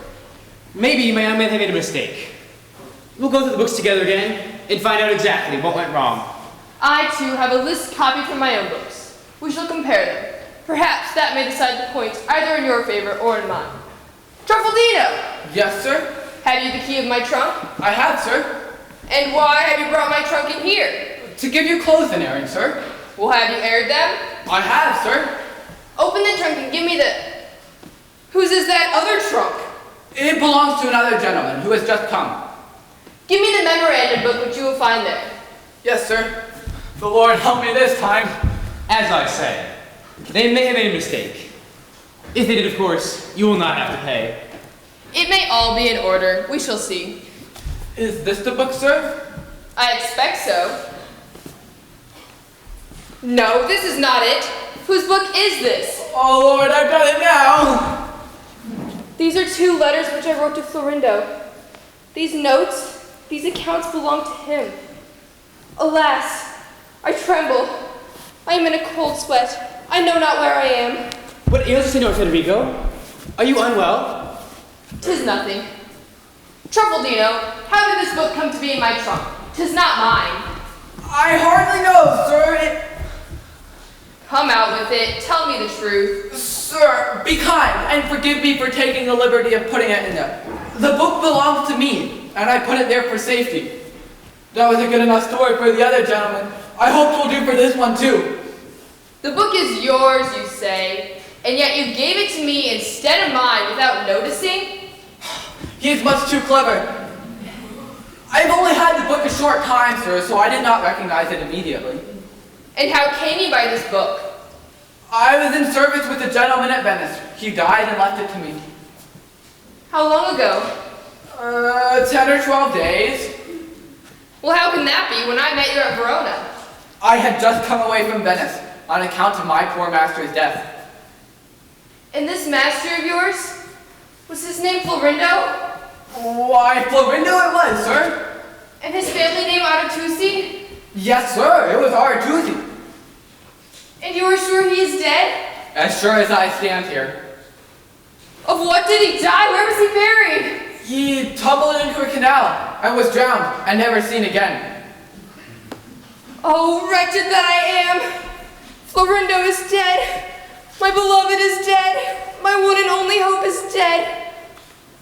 S1: Maybe I may have made a mistake. We'll go through the books together again and find out exactly what went wrong.
S7: I, too, have a list copied from my own books. We shall compare them. Perhaps that may decide the points either in your favor or in mine. Truffaldino!
S2: Yes, sir?
S7: Have you the key of my trunk?
S2: I have, sir.
S7: And why have you brought my trunk in here?
S2: To give you clothes and airing, sir.
S7: Well, have you aired them?
S2: I have, sir.
S7: Open the trunk and give me the... Whose is that other trunk?
S2: It belongs to another gentleman who has just come.
S7: Give me the memorandum book which you will find there.
S2: Yes, sir. The Lord help me this time.
S1: As I say, they may have made a mistake. If they did, of course, you will not have to pay.
S7: It may all be in order. We shall see.
S2: Is this the book, sir?
S7: I expect so. No, this is not it. Whose book is this?
S2: Oh, Lord, I've got it now.
S7: These are 2 letters which I wrote to Florindo. These notes, these accounts belong to him. Alas, I tremble. I am in a cold sweat. I know not where I am.
S1: What ails you, Signor Federigo? Are you unwell?
S7: 'Tis nothing. Truffaldino, how did this book come to be in my trunk? 'Tis not mine.
S2: I hardly know, sir.
S7: Come out with it. Tell me the truth.
S2: Sir, be kind and forgive me for taking the liberty of putting it in there. The book belongs to me, and I put it there for safety. That was a good enough story for the other gentleman. I hope it will do for this one, too.
S7: The book is yours, you say, and yet you gave it to me instead of mine without noticing?
S2: He is much too clever. I've only had the book a short time, sir, so I did not recognize it immediately.
S7: And how came you by this book?
S2: I was in service with a gentleman at Venice. He died and left it to me.
S7: How long ago?
S2: 10 or 12 days.
S7: Well, how can that be when I met you at Verona?
S2: I had just come away from Venice on account of my poor master's death.
S7: And this master of yours? Was his name Florindo?
S2: Why, Florindo it was, sir.
S7: And his family name Artusi?
S2: Yes, sir, it was Artusi.
S7: And you are sure he is dead?
S2: As sure as I stand here.
S7: Of what did he die? Where was he buried?
S2: He tumbled into a canal and was drowned and never seen again.
S7: Oh, wretched that I am! Florindo is dead. My beloved is dead. My one and only hope is dead.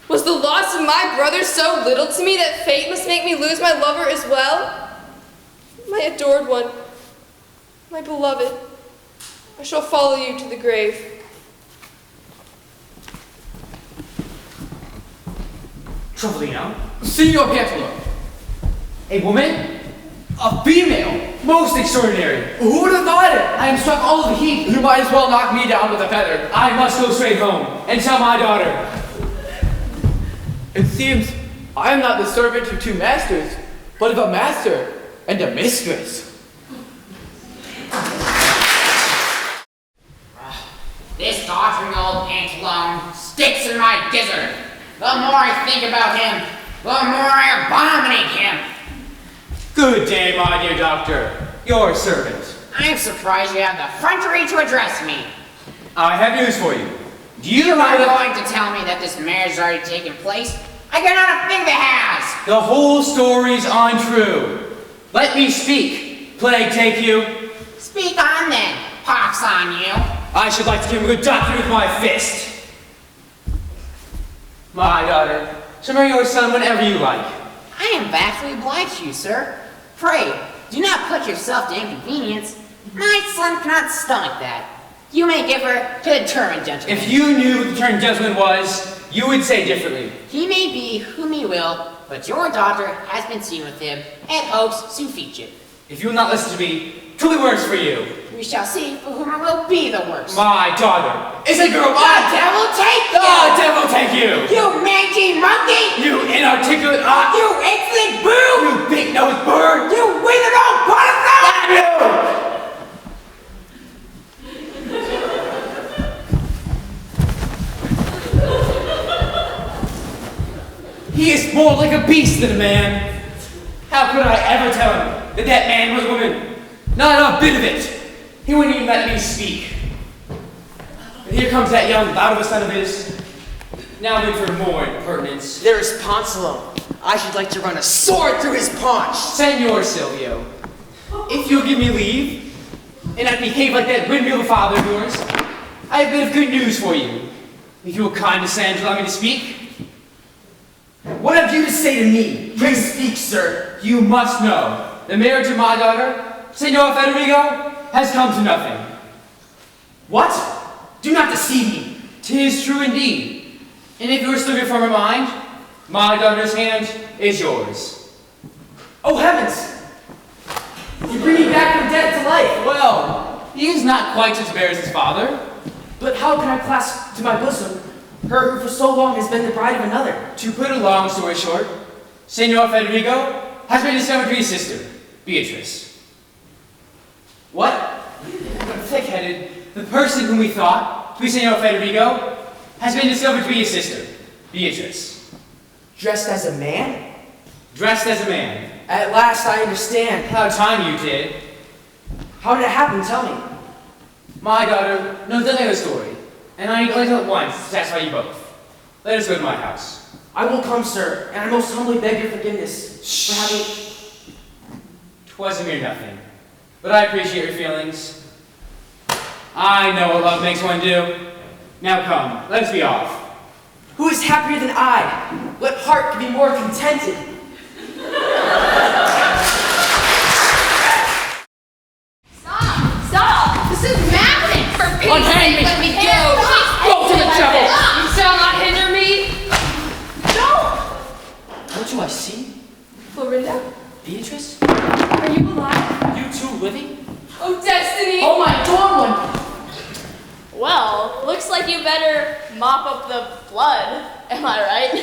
S7: Was the loss of my brother so little to me that fate must make me lose my lover as well? My adored one, my beloved, I shall follow you to the grave.
S1: Truffaldino?
S2: Signor Pantalone.
S1: A woman?
S2: A female.
S1: Most extraordinary.
S2: Who would have thought it?
S1: I am struck all of a heap.
S2: You might as well knock me down with a feather.
S1: I must go straight home and tell my daughter.
S2: It seems I am not the servant of 2 masters, but of a master and a mistress.
S9: This doddering old Pantalone sticks in my gizzard. The more I think about him, the more I abominate him.
S1: Good day, my dear doctor. Your servant.
S9: I'm surprised you have the effrontery to address me.
S1: I have news for you. Do you
S9: You
S1: know
S9: are
S1: that
S9: going to tell me that this marriage has already taken place? I cannot think that has.
S1: the whole story's untrue? Let me speak. Plague take you.
S9: Speak on then. Pox on you.
S1: I should like to give him a good doctor with my fist. My daughter shall marry your son whenever you like.
S9: I am vastly obliged to you, sir. Pray, do not put yourself to inconvenience. My son cannot stomach that. You may give her to the determined gentleman.
S1: If you knew what the determined gentleman was, you would say differently.
S9: He may be whom he will, but your daughter has been seen with him and hopes to feature.
S1: If you will not listen to me, truly worse for you.
S9: We shall see for whom it will be the worst.
S1: My daughter is a girl.
S9: The devil take you!
S1: The devil take you!
S9: You mangy monkey!
S1: You inarticulate ox!
S9: You insolent boo!
S1: You big-nosed bird!
S9: You withered old buttercup!
S1: Damn you! He is more like a beast than a man. How could I ever tell him that that man was a woman? Not a bit of it. He wouldn't even let me speak. And here comes that young bout of a son of his. Now in for more impertinence.
S6: There is Poncelone. I should like to run a sword through his paunch.
S1: Senor Silvio, if you'll give me leave, and I behave like that windmill father of yours, I have a bit of good news for you. If you will condescend to allow me to speak.
S6: What have you to say to me? Please speak, sir.
S1: You must know, the marriage of my daughter, Senor Federigo, has come to nothing.
S6: What? Do not deceive me.
S1: 'Tis true indeed. And if you are still of your former mind, my daughter's hand is yours.
S6: Oh heavens! You bring me back from dead to life.
S1: Well, he is not quite as bare as his father.
S6: But how can I clasp to my bosom her who for so long has been the bride of another?
S1: To put a long story short, Senor Federigo has been discovered to be his sister, Beatrice.
S6: What?
S1: Thick-headed, the person whom we thought to be Senor Federigo has been discovered to be his sister, Beatrice.
S6: Dressed as a man?
S1: Dressed as a man.
S6: At last I understand.
S1: How time you did.
S6: How did it happen? Tell me.
S1: My daughter knows nothing of the story, and I need to at once to satisfy you both. Let us go to my house.
S6: I will come, sir, and I most humbly beg your forgiveness for having...
S1: 'Twas a mere nothing, but I appreciate your feelings. I know what love makes one do. Now come, let's be off.
S6: Who is happier than I? What heart can be more contented?
S11: Stop! This is maddening! For Pete's
S7: Unhand
S11: sake,
S7: me.
S11: let me go!
S7: Go to the devil! You shall not hinder me!
S1: What do I see?
S11: Florinda,
S1: Beatrice?
S11: are you alive?
S1: You two living?
S11: Oh, Destiny!
S2: Oh my darling!
S4: Well, looks like you better mop up the blood. Am I right?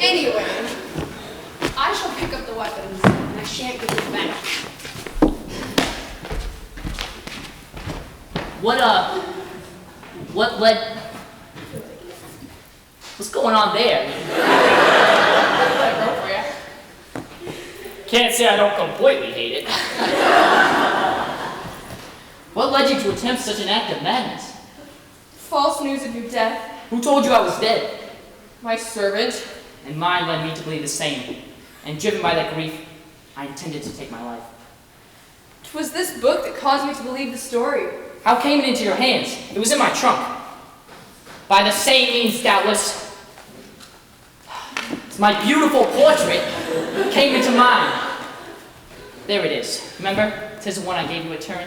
S11: Anyway, I shall pick up the weapons, and I shan't give them back.
S8: What led... What's going on there?
S3: Can't say I don't completely hate it.
S8: What led you to attempt such an act of madness?
S7: False news of your death.
S8: Who told you I was dead?
S7: My servant.
S3: And mine led me to believe the same. And driven by that grief, I intended to take my life.
S7: 'Twas this book that caused me to believe the story.
S3: How came it into your hands? It was in my trunk. By the same means, doubtless. It's my beautiful portrait came into mine. There it is. Remember? 'Tis the one I gave you at turn.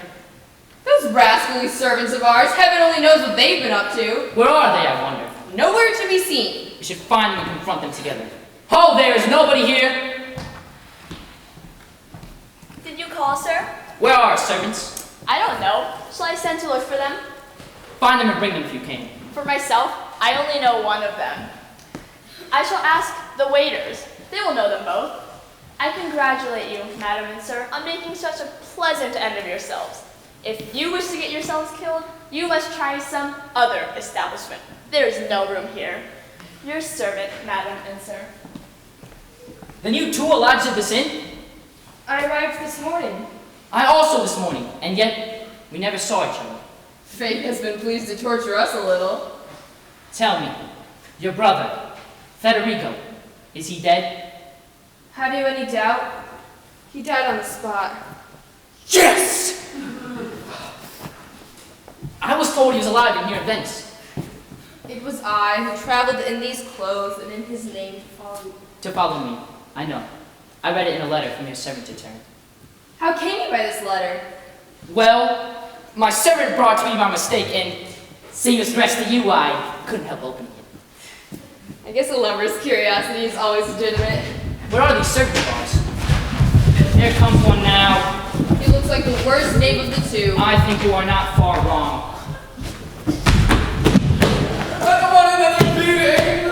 S7: Those rascally servants of ours, heaven only knows what they've been up to.
S3: Where are they, I wonder?
S7: Nowhere to be seen.
S3: We should find them and confront them together. Ho, there is nobody here.
S4: Did you call, sir?
S3: Where are our servants?
S4: I don't know. Shall I send to look for them?
S3: Find them and bring them if you can.
S4: For myself, I only know one of them. I shall ask the waiters. They will know them both. I congratulate you, madam and sir, on making such a pleasant end of yourselves. If you wish to get yourselves killed, you must try some other establishment. There is no room here. Your servant, madam and sir.
S3: Then you too are lodged at this inn?
S7: I arrived this morning.
S3: I also this morning, and yet we never saw each other.
S7: Fate has been pleased to torture us a little.
S3: Tell me, your brother, Federigo, is he dead?
S7: Have you any doubt? He died on the spot.
S3: Yes! I was told he was alive in here in Venice.
S7: It was I who traveled in these clothes and in his name to follow you.
S3: To follow me, I know. I read it in a letter from your servant to turn.
S7: How came you by this letter?
S3: Well, my servant brought to me by mistake, and seeing it addressed to you, I couldn't help opening it.
S7: I guess a lover's curiosity is always legitimate.
S3: What are these servant bars? There comes one now.
S7: He looks like the worst knave of the two.
S3: I think you are not far wrong.
S2: I don't want another beating!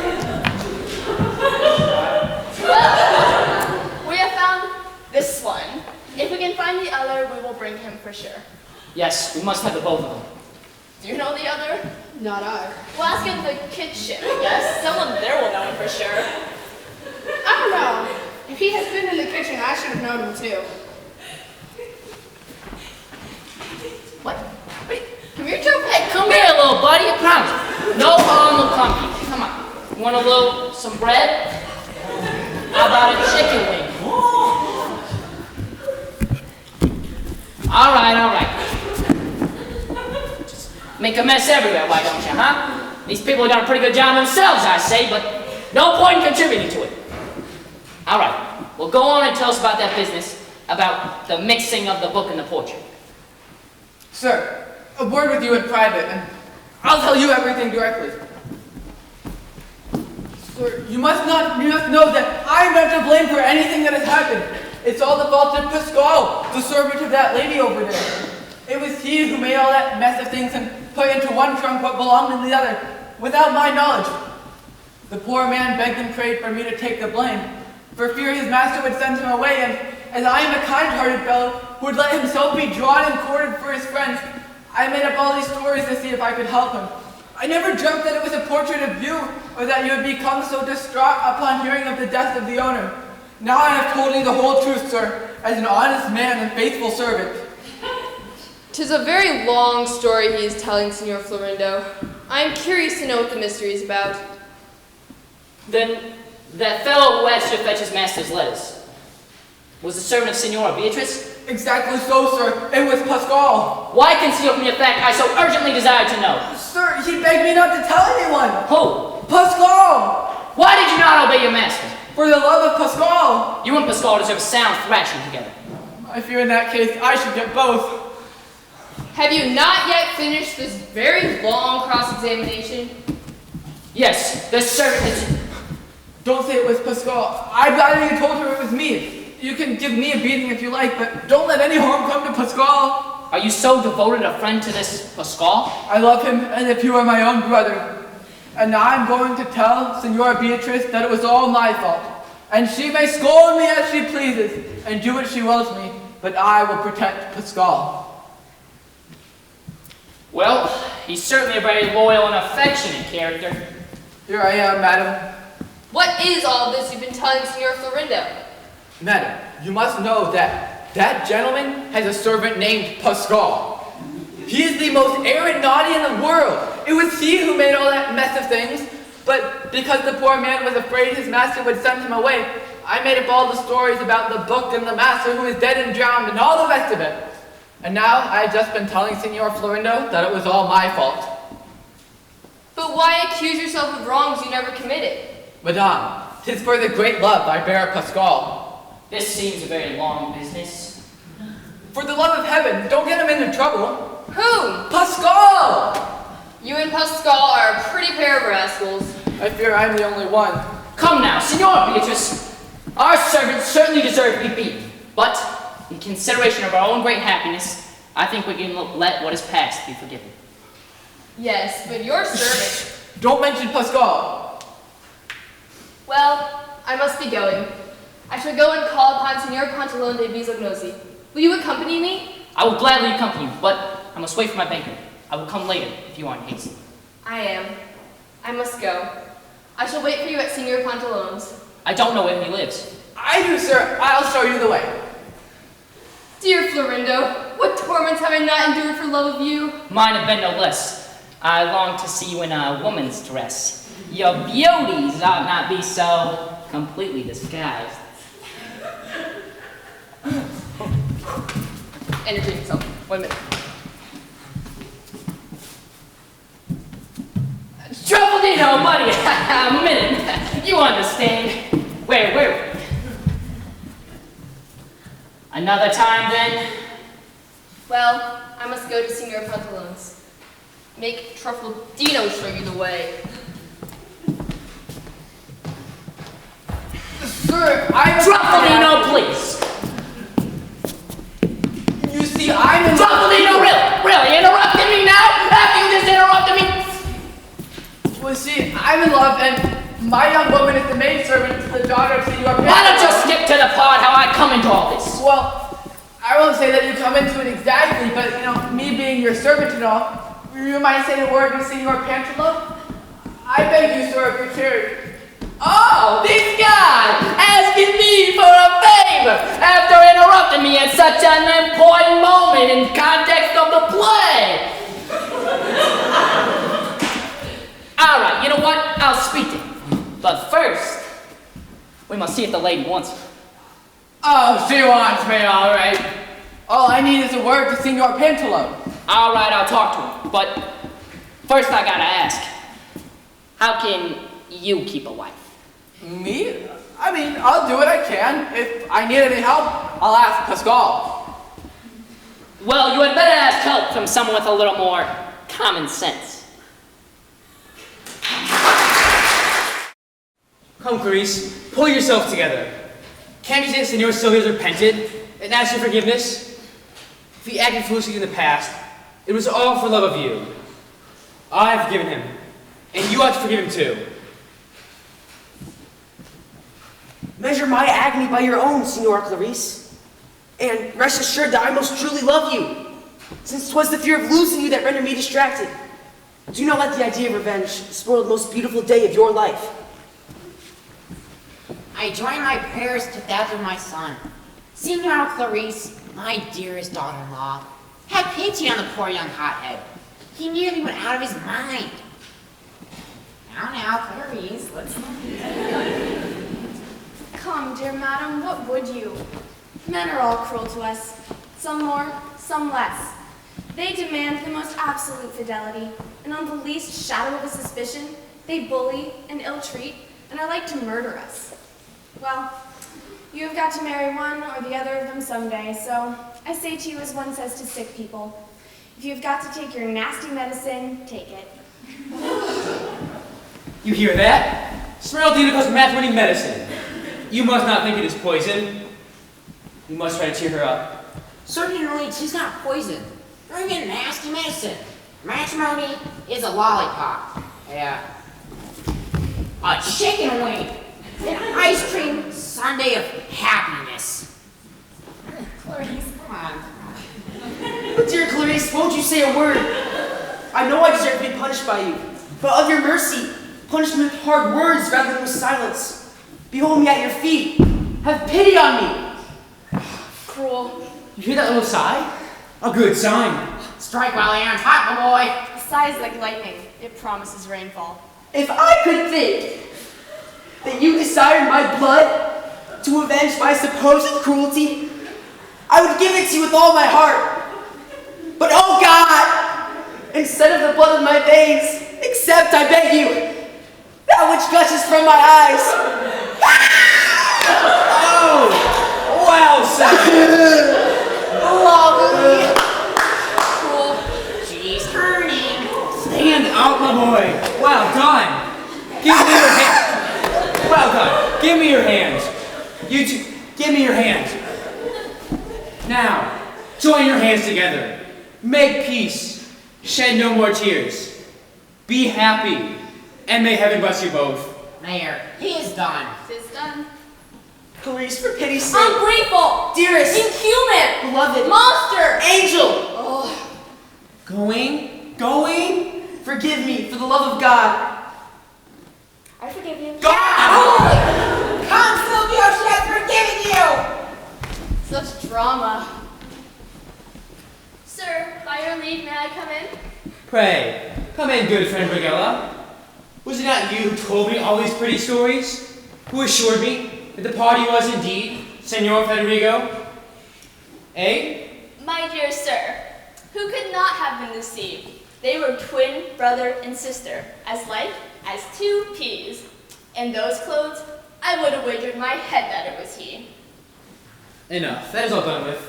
S5: Well, we have found this one. If we can find the other, we will bring him for sure.
S3: Yes, we must have the both of them.
S5: Do you know the other?
S11: Not I.
S5: We'll ask in the kitchen, I guess. Someone there will know him for sure.
S11: I don't know. If he has been in the kitchen, I should have known him too.
S3: What? Wait,
S5: Come here, Joe.
S3: hey, come here, little buddy, I promise. No harm will come to you. Come on. You want some bread? How about a chicken wing? All right. Just make a mess everywhere, why don't you, huh? These people have done a pretty good job themselves, I say, but no point in contributing to it. All right, well, go on and tell us about that business, about the mixing of the book and the portrait.
S2: Sir, a word with you in private, and I'll tell you everything directly. Sir, you must know that I'm not to blame for anything that has happened. It's all the fault of Pascal, the servant of that lady over there. It was he who made all that mess of things and put into one trunk what belonged in the other, without my knowledge. The poor man begged and prayed for me to take the blame, for fear his master would send him away, and as I am a kind-hearted fellow who would let himself be drawn and quartered for his friends, I made up all these stories to see if I could help him. I never dreamt that it was a portrait of you, or that you would become so distraught upon hearing of the death of the owner. Now I have told you the whole truth, sir, as an honest man and faithful servant.
S7: 'Tis a very long story he is telling, Signor Florindo. I am curious to know what the mystery is about.
S3: Then, that fellow who asked you to fetch his master's letters was the servant of Signora Beatrice?
S2: Exactly so, sir. It was Pascal.
S3: Why conceal from me a fact I so urgently desired to know?
S2: Sir, he begged me not to tell anyone.
S3: Who?
S2: Pascal!
S3: Why did you not obey your master?
S2: For the love of Pascal.
S3: You and Pascal deserve a sound thrashing together.
S2: I fear in that case I should get both.
S7: Have you not yet finished this very long cross-examination?
S3: Yes, the servant is...
S2: Don't say it was Pascal. I'd rather you told her it was me. You can give me a beating if you like, but don't let any harm come to Pascal.
S3: Are you so devoted a friend to this Pascal?
S2: I love him as if he were my own brother. And now I'm going to tell Signora Beatrice that it was all my fault. And she may scold me as she pleases and do what she wills me, but I will protect Pascal.
S3: Well, he's certainly a very loyal and affectionate character.
S2: Here I am, madam.
S7: What is all this you've been telling Signor Florindo?
S2: Madam, you must know that that gentleman has a servant named Pascal. He is the most arrant naughty in the world. It was he who made all that mess of things, but because the poor man was afraid his master would send him away, I made up all the stories about the book and the master who is dead and drowned and all the rest of it. And now I have just been telling Signor Florindo that it was all my fault.
S7: But why accuse yourself of wrongs you never committed?
S2: Madame, 'tis for the great love I bear Pascal.
S3: This seems a very long business.
S2: For the love of heaven, don't get him into trouble.
S7: Whom?
S2: Pascal!
S7: You and Pascal are a pretty pair of rascals.
S2: I fear I'm the only one.
S3: Come now, Signora Beatrice. Our servants certainly deserve to be beaten, but in consideration of our own great happiness, I think we can let what is past be forgiven.
S7: Yes, but your servant...
S2: Don't mention Pascal.
S7: Well, I must be going. I shall go and call upon Signor Pantalone de Bisognosi. Will you accompany me?
S3: I will gladly accompany you, but I must wait for my banker. I will come later if you are in haste.
S7: I am. I must go. I shall wait for you at Signor Pantalone's.
S3: I don't know where he lives.
S2: I do, sir. I'll show you the way.
S7: Dear Florindo, what torments have I not endured for love of you?
S3: Mine have been no less. I long to see you in a woman's dress. Your beauties ought not be so completely disguised.
S7: Entertain yourself. 1 minute.
S3: Truffaldino, buddy! A minute. You understand. Where? Another time then?
S7: Well, I must go to Signor Pantalone's. Make Truffaldino show you the way.
S2: Sir, I'm
S3: Truffaldino, please!
S2: You see, I'm in
S3: Truffaldino, really interrupting me now? After you just interrupted me?
S2: Well, see, I'm in love, and my young woman is the maidservant to the daughter of Senor Pantaloon.
S3: Why don't you skip to the part how I come into all this?
S2: Well, I won't say that you come into it exactly, but, me being your servant and all, you might say the word to Senor Pantaloon? I beg you, sir, of your charity.
S3: Oh, this guy asking me for a favor after interrupting me at such an important moment in context of the play. All right, you know what? I'll speak to him. But first, we must see if the lady wants it.
S2: Oh, she wants me, all right. All I need is a word to Senor Pantaloon.
S3: All right, I'll talk to him. But first I gotta ask, how can you keep a wife?
S2: Me? I mean, I'll do what I can. If I need any help, I'll ask Pascal.
S3: Well, you had better ask help from someone with a little more common sense.
S1: Come, Clarice, pull yourself together. Can't you say that Senor Silvia's repented and asked for forgiveness? If he acted foolishly in the past, it was all for love of you. I have forgiven him, and you ought to forgive him too.
S6: Measure my agony by your own, Senora Clarice. And rest assured that I most truly love you, since 'twas the fear of losing you that rendered me distracted. Do not let the idea of revenge spoil the most beautiful day of your life.
S9: I join my prayers to that of my son. Senora Clarice, my dearest daughter-in-law, have pity on the poor young hothead. He nearly went out of his mind. Now, Clarice, let's not...
S5: Come, dear madam, what would you? Men are all cruel to us, some more, some less. They demand the most absolute fidelity, and on the least shadow of a suspicion, they bully and ill-treat, and are like to murder us. Well, you have got to marry one or the other of them someday, so I say to you as one says to sick people, if you've got to take your nasty medicine, take it.
S1: You hear that? Smeraldina calls math-winning medicine. You must not think it is poison. You must try to cheer her up.
S9: Certainly, 'tis not poison, or even nasty medicine. Matrimony is a lollipop, a chicken wing, an ice cream sundae of happiness. Clarice, come on.
S6: But dear Clarice, won't you say a word? I know I deserve to be punished by you, but of your mercy, punish me with hard words rather than with silence. Behold me at your feet. Have pity on me.
S5: Cruel.
S1: You hear that little sigh? A good sign.
S9: Strike while the iron's hot, my boy.
S5: A sigh is like lightning. It promises rainfall.
S6: If I could think that you desired my blood to avenge my supposed cruelty, I would give it to you with all my heart. But oh God, instead of the blood of my veins, accept, I beg you, that which gushes from my eyes.
S1: Oh! Well said!
S9: Lovely. Cool. She's turning.
S1: Stand out, my boy! Well done! Give me your hand! Well done! Give me your hand! You two, give me your hand! Now, join your hands together. Make peace. Shed no more tears. Be happy. And may heaven bless you both.
S9: Mayor, he is done.
S5: Tis done.
S6: Clarice, for pity's sake.
S5: Ungrateful!
S6: Dearest.
S5: Inhuman!
S6: Beloved.
S5: Monster!
S6: Angel!
S5: Oh.
S6: Going? Forgive me, for the love of God.
S5: I forgive you.
S9: God! Come, Silvio, she has forgiven you!
S5: Such drama.
S4: Sir, by your leave, may I come in?
S1: Pray, come in, good friend Brigella. Was it not you who told me all these pretty stories? Who assured me that the party was indeed Senor Federigo? Eh?
S4: My dear sir, who could not have been deceived? They were twin brother and sister, as like as two peas. In those clothes, I would have wagered my head that it was he.
S1: Enough. That is all done with.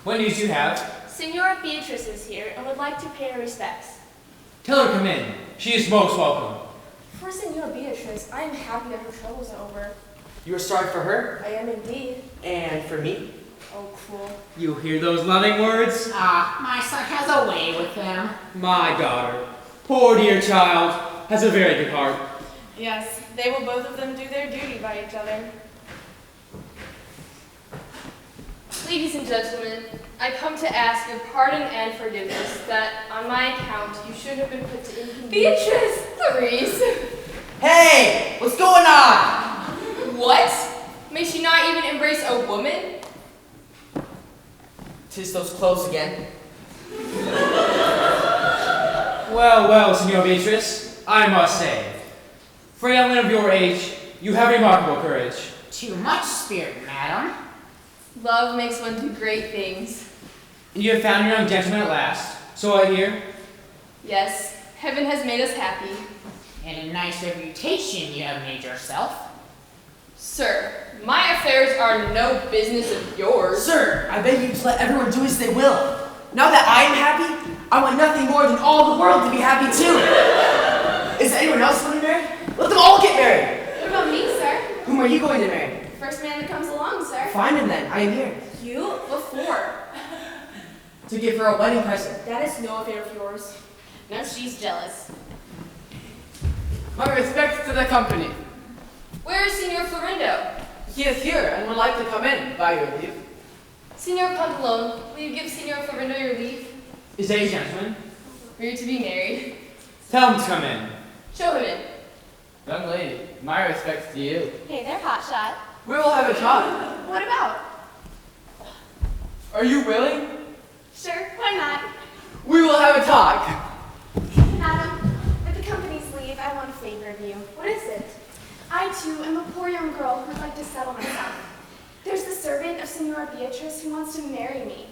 S1: What news do you have?
S5: Senora Beatrice is here and would like to pay her respects.
S1: Tell her to come in. She is most welcome.
S5: For Senora Beatrice, I am happy that her troubles are over.
S6: You are sorry for her?
S5: I am indeed.
S6: And for me?
S5: Oh, cruel.
S1: You hear those loving words?
S9: My son has a way with him.
S1: My daughter, poor dear child, has a very good heart.
S5: Yes, they will both of them do their duty by each other.
S7: Ladies and gentlemen, I come to ask your pardon and forgiveness that, on my account, you should have been put to inconvenience.
S5: Beatrice!
S7: Clarice!
S6: Hey! What's going on?
S7: What? May she not even embrace a woman?
S6: 'Tis those clothes again.
S1: Well, Senor Beatrice, I must say, for a young man of your age, you have remarkable courage.
S9: Too much spirit, madam.
S7: Love makes one do great things.
S1: And you have found your young gentleman at last, so I hear.
S7: Yes, heaven has made us happy.
S9: And a nice reputation you have made yourself.
S7: Sir, my affairs are no business of yours.
S6: Sir, I beg you to let everyone do as they will. Now that I am happy, I want nothing more than all the world to be happy too. Is anyone else going to marry? Let them all get married.
S5: What about me, sir?
S6: Whom are you going to marry?
S5: First man that comes along, sir.
S6: Find him then. I am here.
S5: You? What for?
S6: To give her a wedding present.
S5: That is no affair of yours.
S4: Now she's jealous.
S2: My respects to the company.
S7: Where is Signor Florindo?
S2: He is here and would like to come in, by your leave.
S7: Signor Pantalone, will you give Signor Florindo your leave?
S1: Is that your gentleman?
S7: Are you to be married?
S1: Tell him to come in.
S7: Show him in.
S2: Young lady, my respects to you.
S4: Hey there, hotshot.
S2: We will have a talk.
S5: What about?
S2: Are you willing?
S5: Sure, why not?
S2: We will have a talk.
S5: Madam, with the company's leave, I want a favor of you. What is it? I, too, am a poor young girl who would like to settle myself. There's the servant of Senora Beatrice who wants to marry me.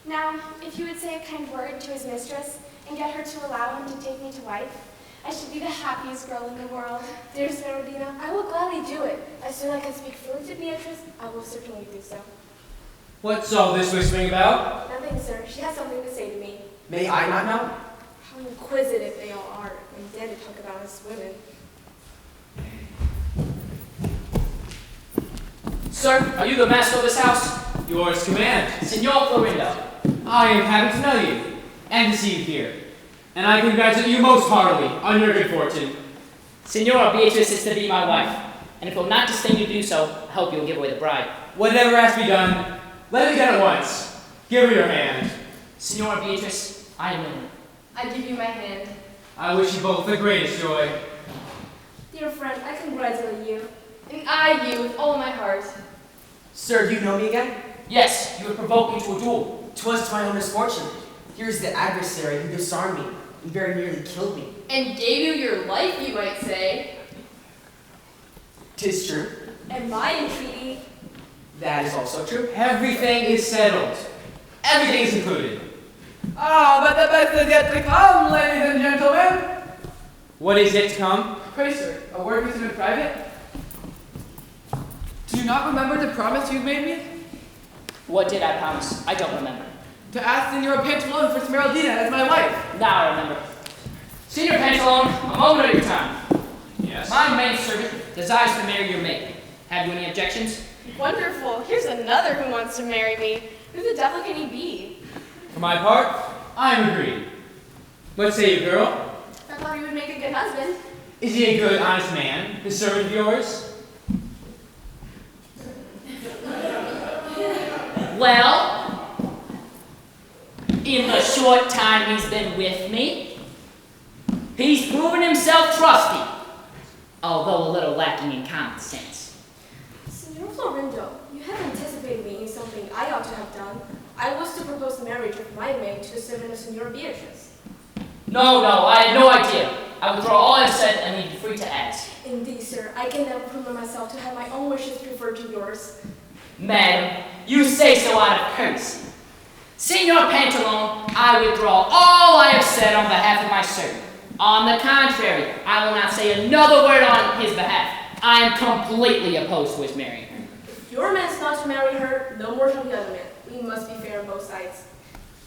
S5: Now, if you would say a kind word to his mistress and get her to allow him to take me to wife, I should be the happiest girl in the world. Dear Serodina, I will gladly do it. As soon as I can speak freely to Beatrice, I will certainly do so.
S1: What's all this whispering about?
S5: Nothing, sir. She has something to say to me.
S6: May I not know?
S5: How inquisitive they all are, and dare to talk about us women.
S3: Sir, are you the master of this house?
S1: Yours command.
S3: Signor Florindo.
S1: I am happy to know you, and to see you here. And I congratulate you most heartily on your good fortune.
S3: Signora Beatrice is to be my wife, and if it will not disdain you to do so, I hope you will give away the bride.
S1: Whatever has to be done, let it be done at once. Give her your hand.
S3: Signora Beatrice, I am in.
S7: I give you my hand.
S1: I wish you both the greatest joy.
S5: Dear friend, I congratulate you.
S7: And I you with all my heart.
S6: Sir, do you know me again?
S3: Yes, you have provoked me to a duel.
S6: 'Twas to my own misfortune. Here's the adversary who disarmed me and very nearly killed me.
S7: And gave you your life, you might say.
S6: 'Tis true.
S5: And my entreaty.
S6: That is also true.
S1: Everything is settled. Everything is included.
S2: Ah, but the best is yet to come, ladies and gentlemen.
S1: What is yet to come?
S2: Pray, sir, a word with you in private. Do you not remember the promise you made me?
S3: What did I promise? I don't remember.
S2: To ask Senora Pantalone for Smeraldina as my wife.
S3: Now I remember. Signor Pantalone, a moment of your time.
S1: Yes.
S3: My maidservant desires to marry your maid. Have you any objections?
S5: Wonderful. Here's another who wants to marry me. Who the devil can he be?
S1: For my part, I am agreed. What say you, girl?
S5: I thought he would make a good husband.
S1: Is he a good, honest man, this servant of yours?
S3: Well, in the short time he's been with me, he's proven himself trusty, although a little lacking in common sense.
S5: Senor Florindo, you have anticipated me in something I ought to have done. I was to propose marriage of my maid to the servant of Senora Beatrice.
S3: No, I had no idea. I withdraw all I've said and leave you free to act.
S5: Indeed, sir, I can never permit myself to have my own wishes preferred to yours.
S3: Madam, you say so out of courtesy. Signor Pantalone, I withdraw all I have said on behalf of my servant. On the contrary, I will not say another word on his behalf. I am completely opposed to his marrying her.
S5: If you
S12: your man's not to marry her, no more shall the other man. We must be fair on both sides.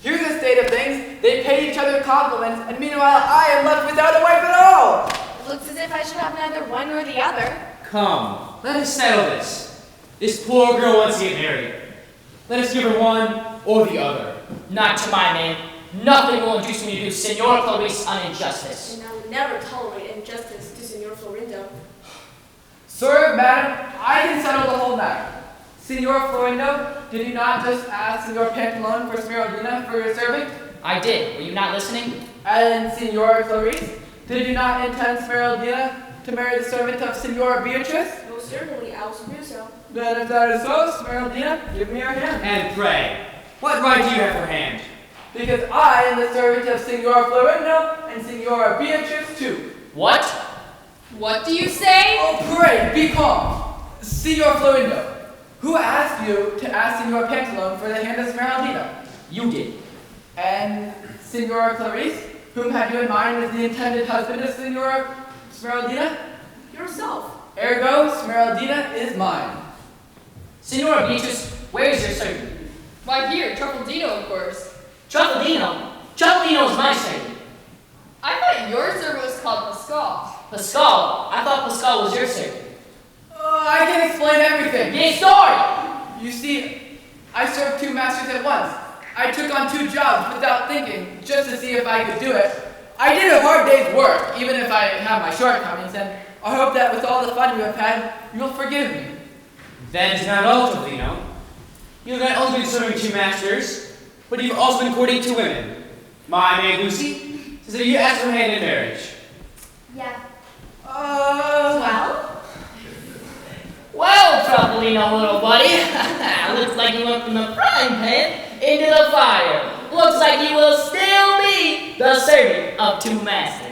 S2: Here's the state of things. They pay each other compliments, and meanwhile I am left without a wife at all.
S5: Looks as if I should have neither one nor the other.
S1: Come, let us settle this. This poor girl wants to get married. Let us give her one or the other.
S3: Not to my name. Nothing will induce me to do Senor Clarice an injustice.
S12: And I will never tolerate injustice to Senor Florindo.
S2: Sir, madam, I can settle the whole matter. Senor Florindo, did you not just ask Senor Pantalone for Smeraldina for your servant?
S3: I did. Were you not listening?
S2: And Senor Clarice, did you not intend Smeraldina to marry the servant of Senor Beatrice?
S12: Most certainly, I will do so.
S2: Then if that is so, Smeraldina, give me your hand.
S1: And pray, what right do you have her hand?
S2: Because I am the servant of Senor Florindo and Senora Beatrice too.
S3: What?
S7: What do you say?
S2: Oh, pray, be calm. Senor Florindo, who asked you to ask Senor Pantalone for the hand of Smeraldina?
S3: You did.
S2: And Senora Clarice, whom had you in mind as the intended husband of Senora Smeraldina?
S12: Yourself.
S2: Ergo, Smeraldina is mine.
S3: Senora Beatrice, where is your servant?
S7: Why here, Truffaldino, of course.
S3: Truffaldino? Truffaldino is my servant.
S7: I thought your servant was called Pascal.
S3: Pascal? I thought Pascal was your servant.
S2: I can explain everything.
S3: Yay, story!
S2: You see, I served two masters at once. I took on two jobs without thinking, just to see if I could do it. I did a hard day's work, even if I have my shortcomings, and I hope that with all the fun you have had, you'll forgive me.
S1: That is not all, Topolino. You've not only been serving two masters, but you've also been courting two women. My maid Lucy says that you asked her hand in marriage.
S10: Yeah.
S5: Well?
S3: Well, Truffaldino, little buddy. Looks like you went from the frying pan into the fire. Looks like you will still be the servant of two masters.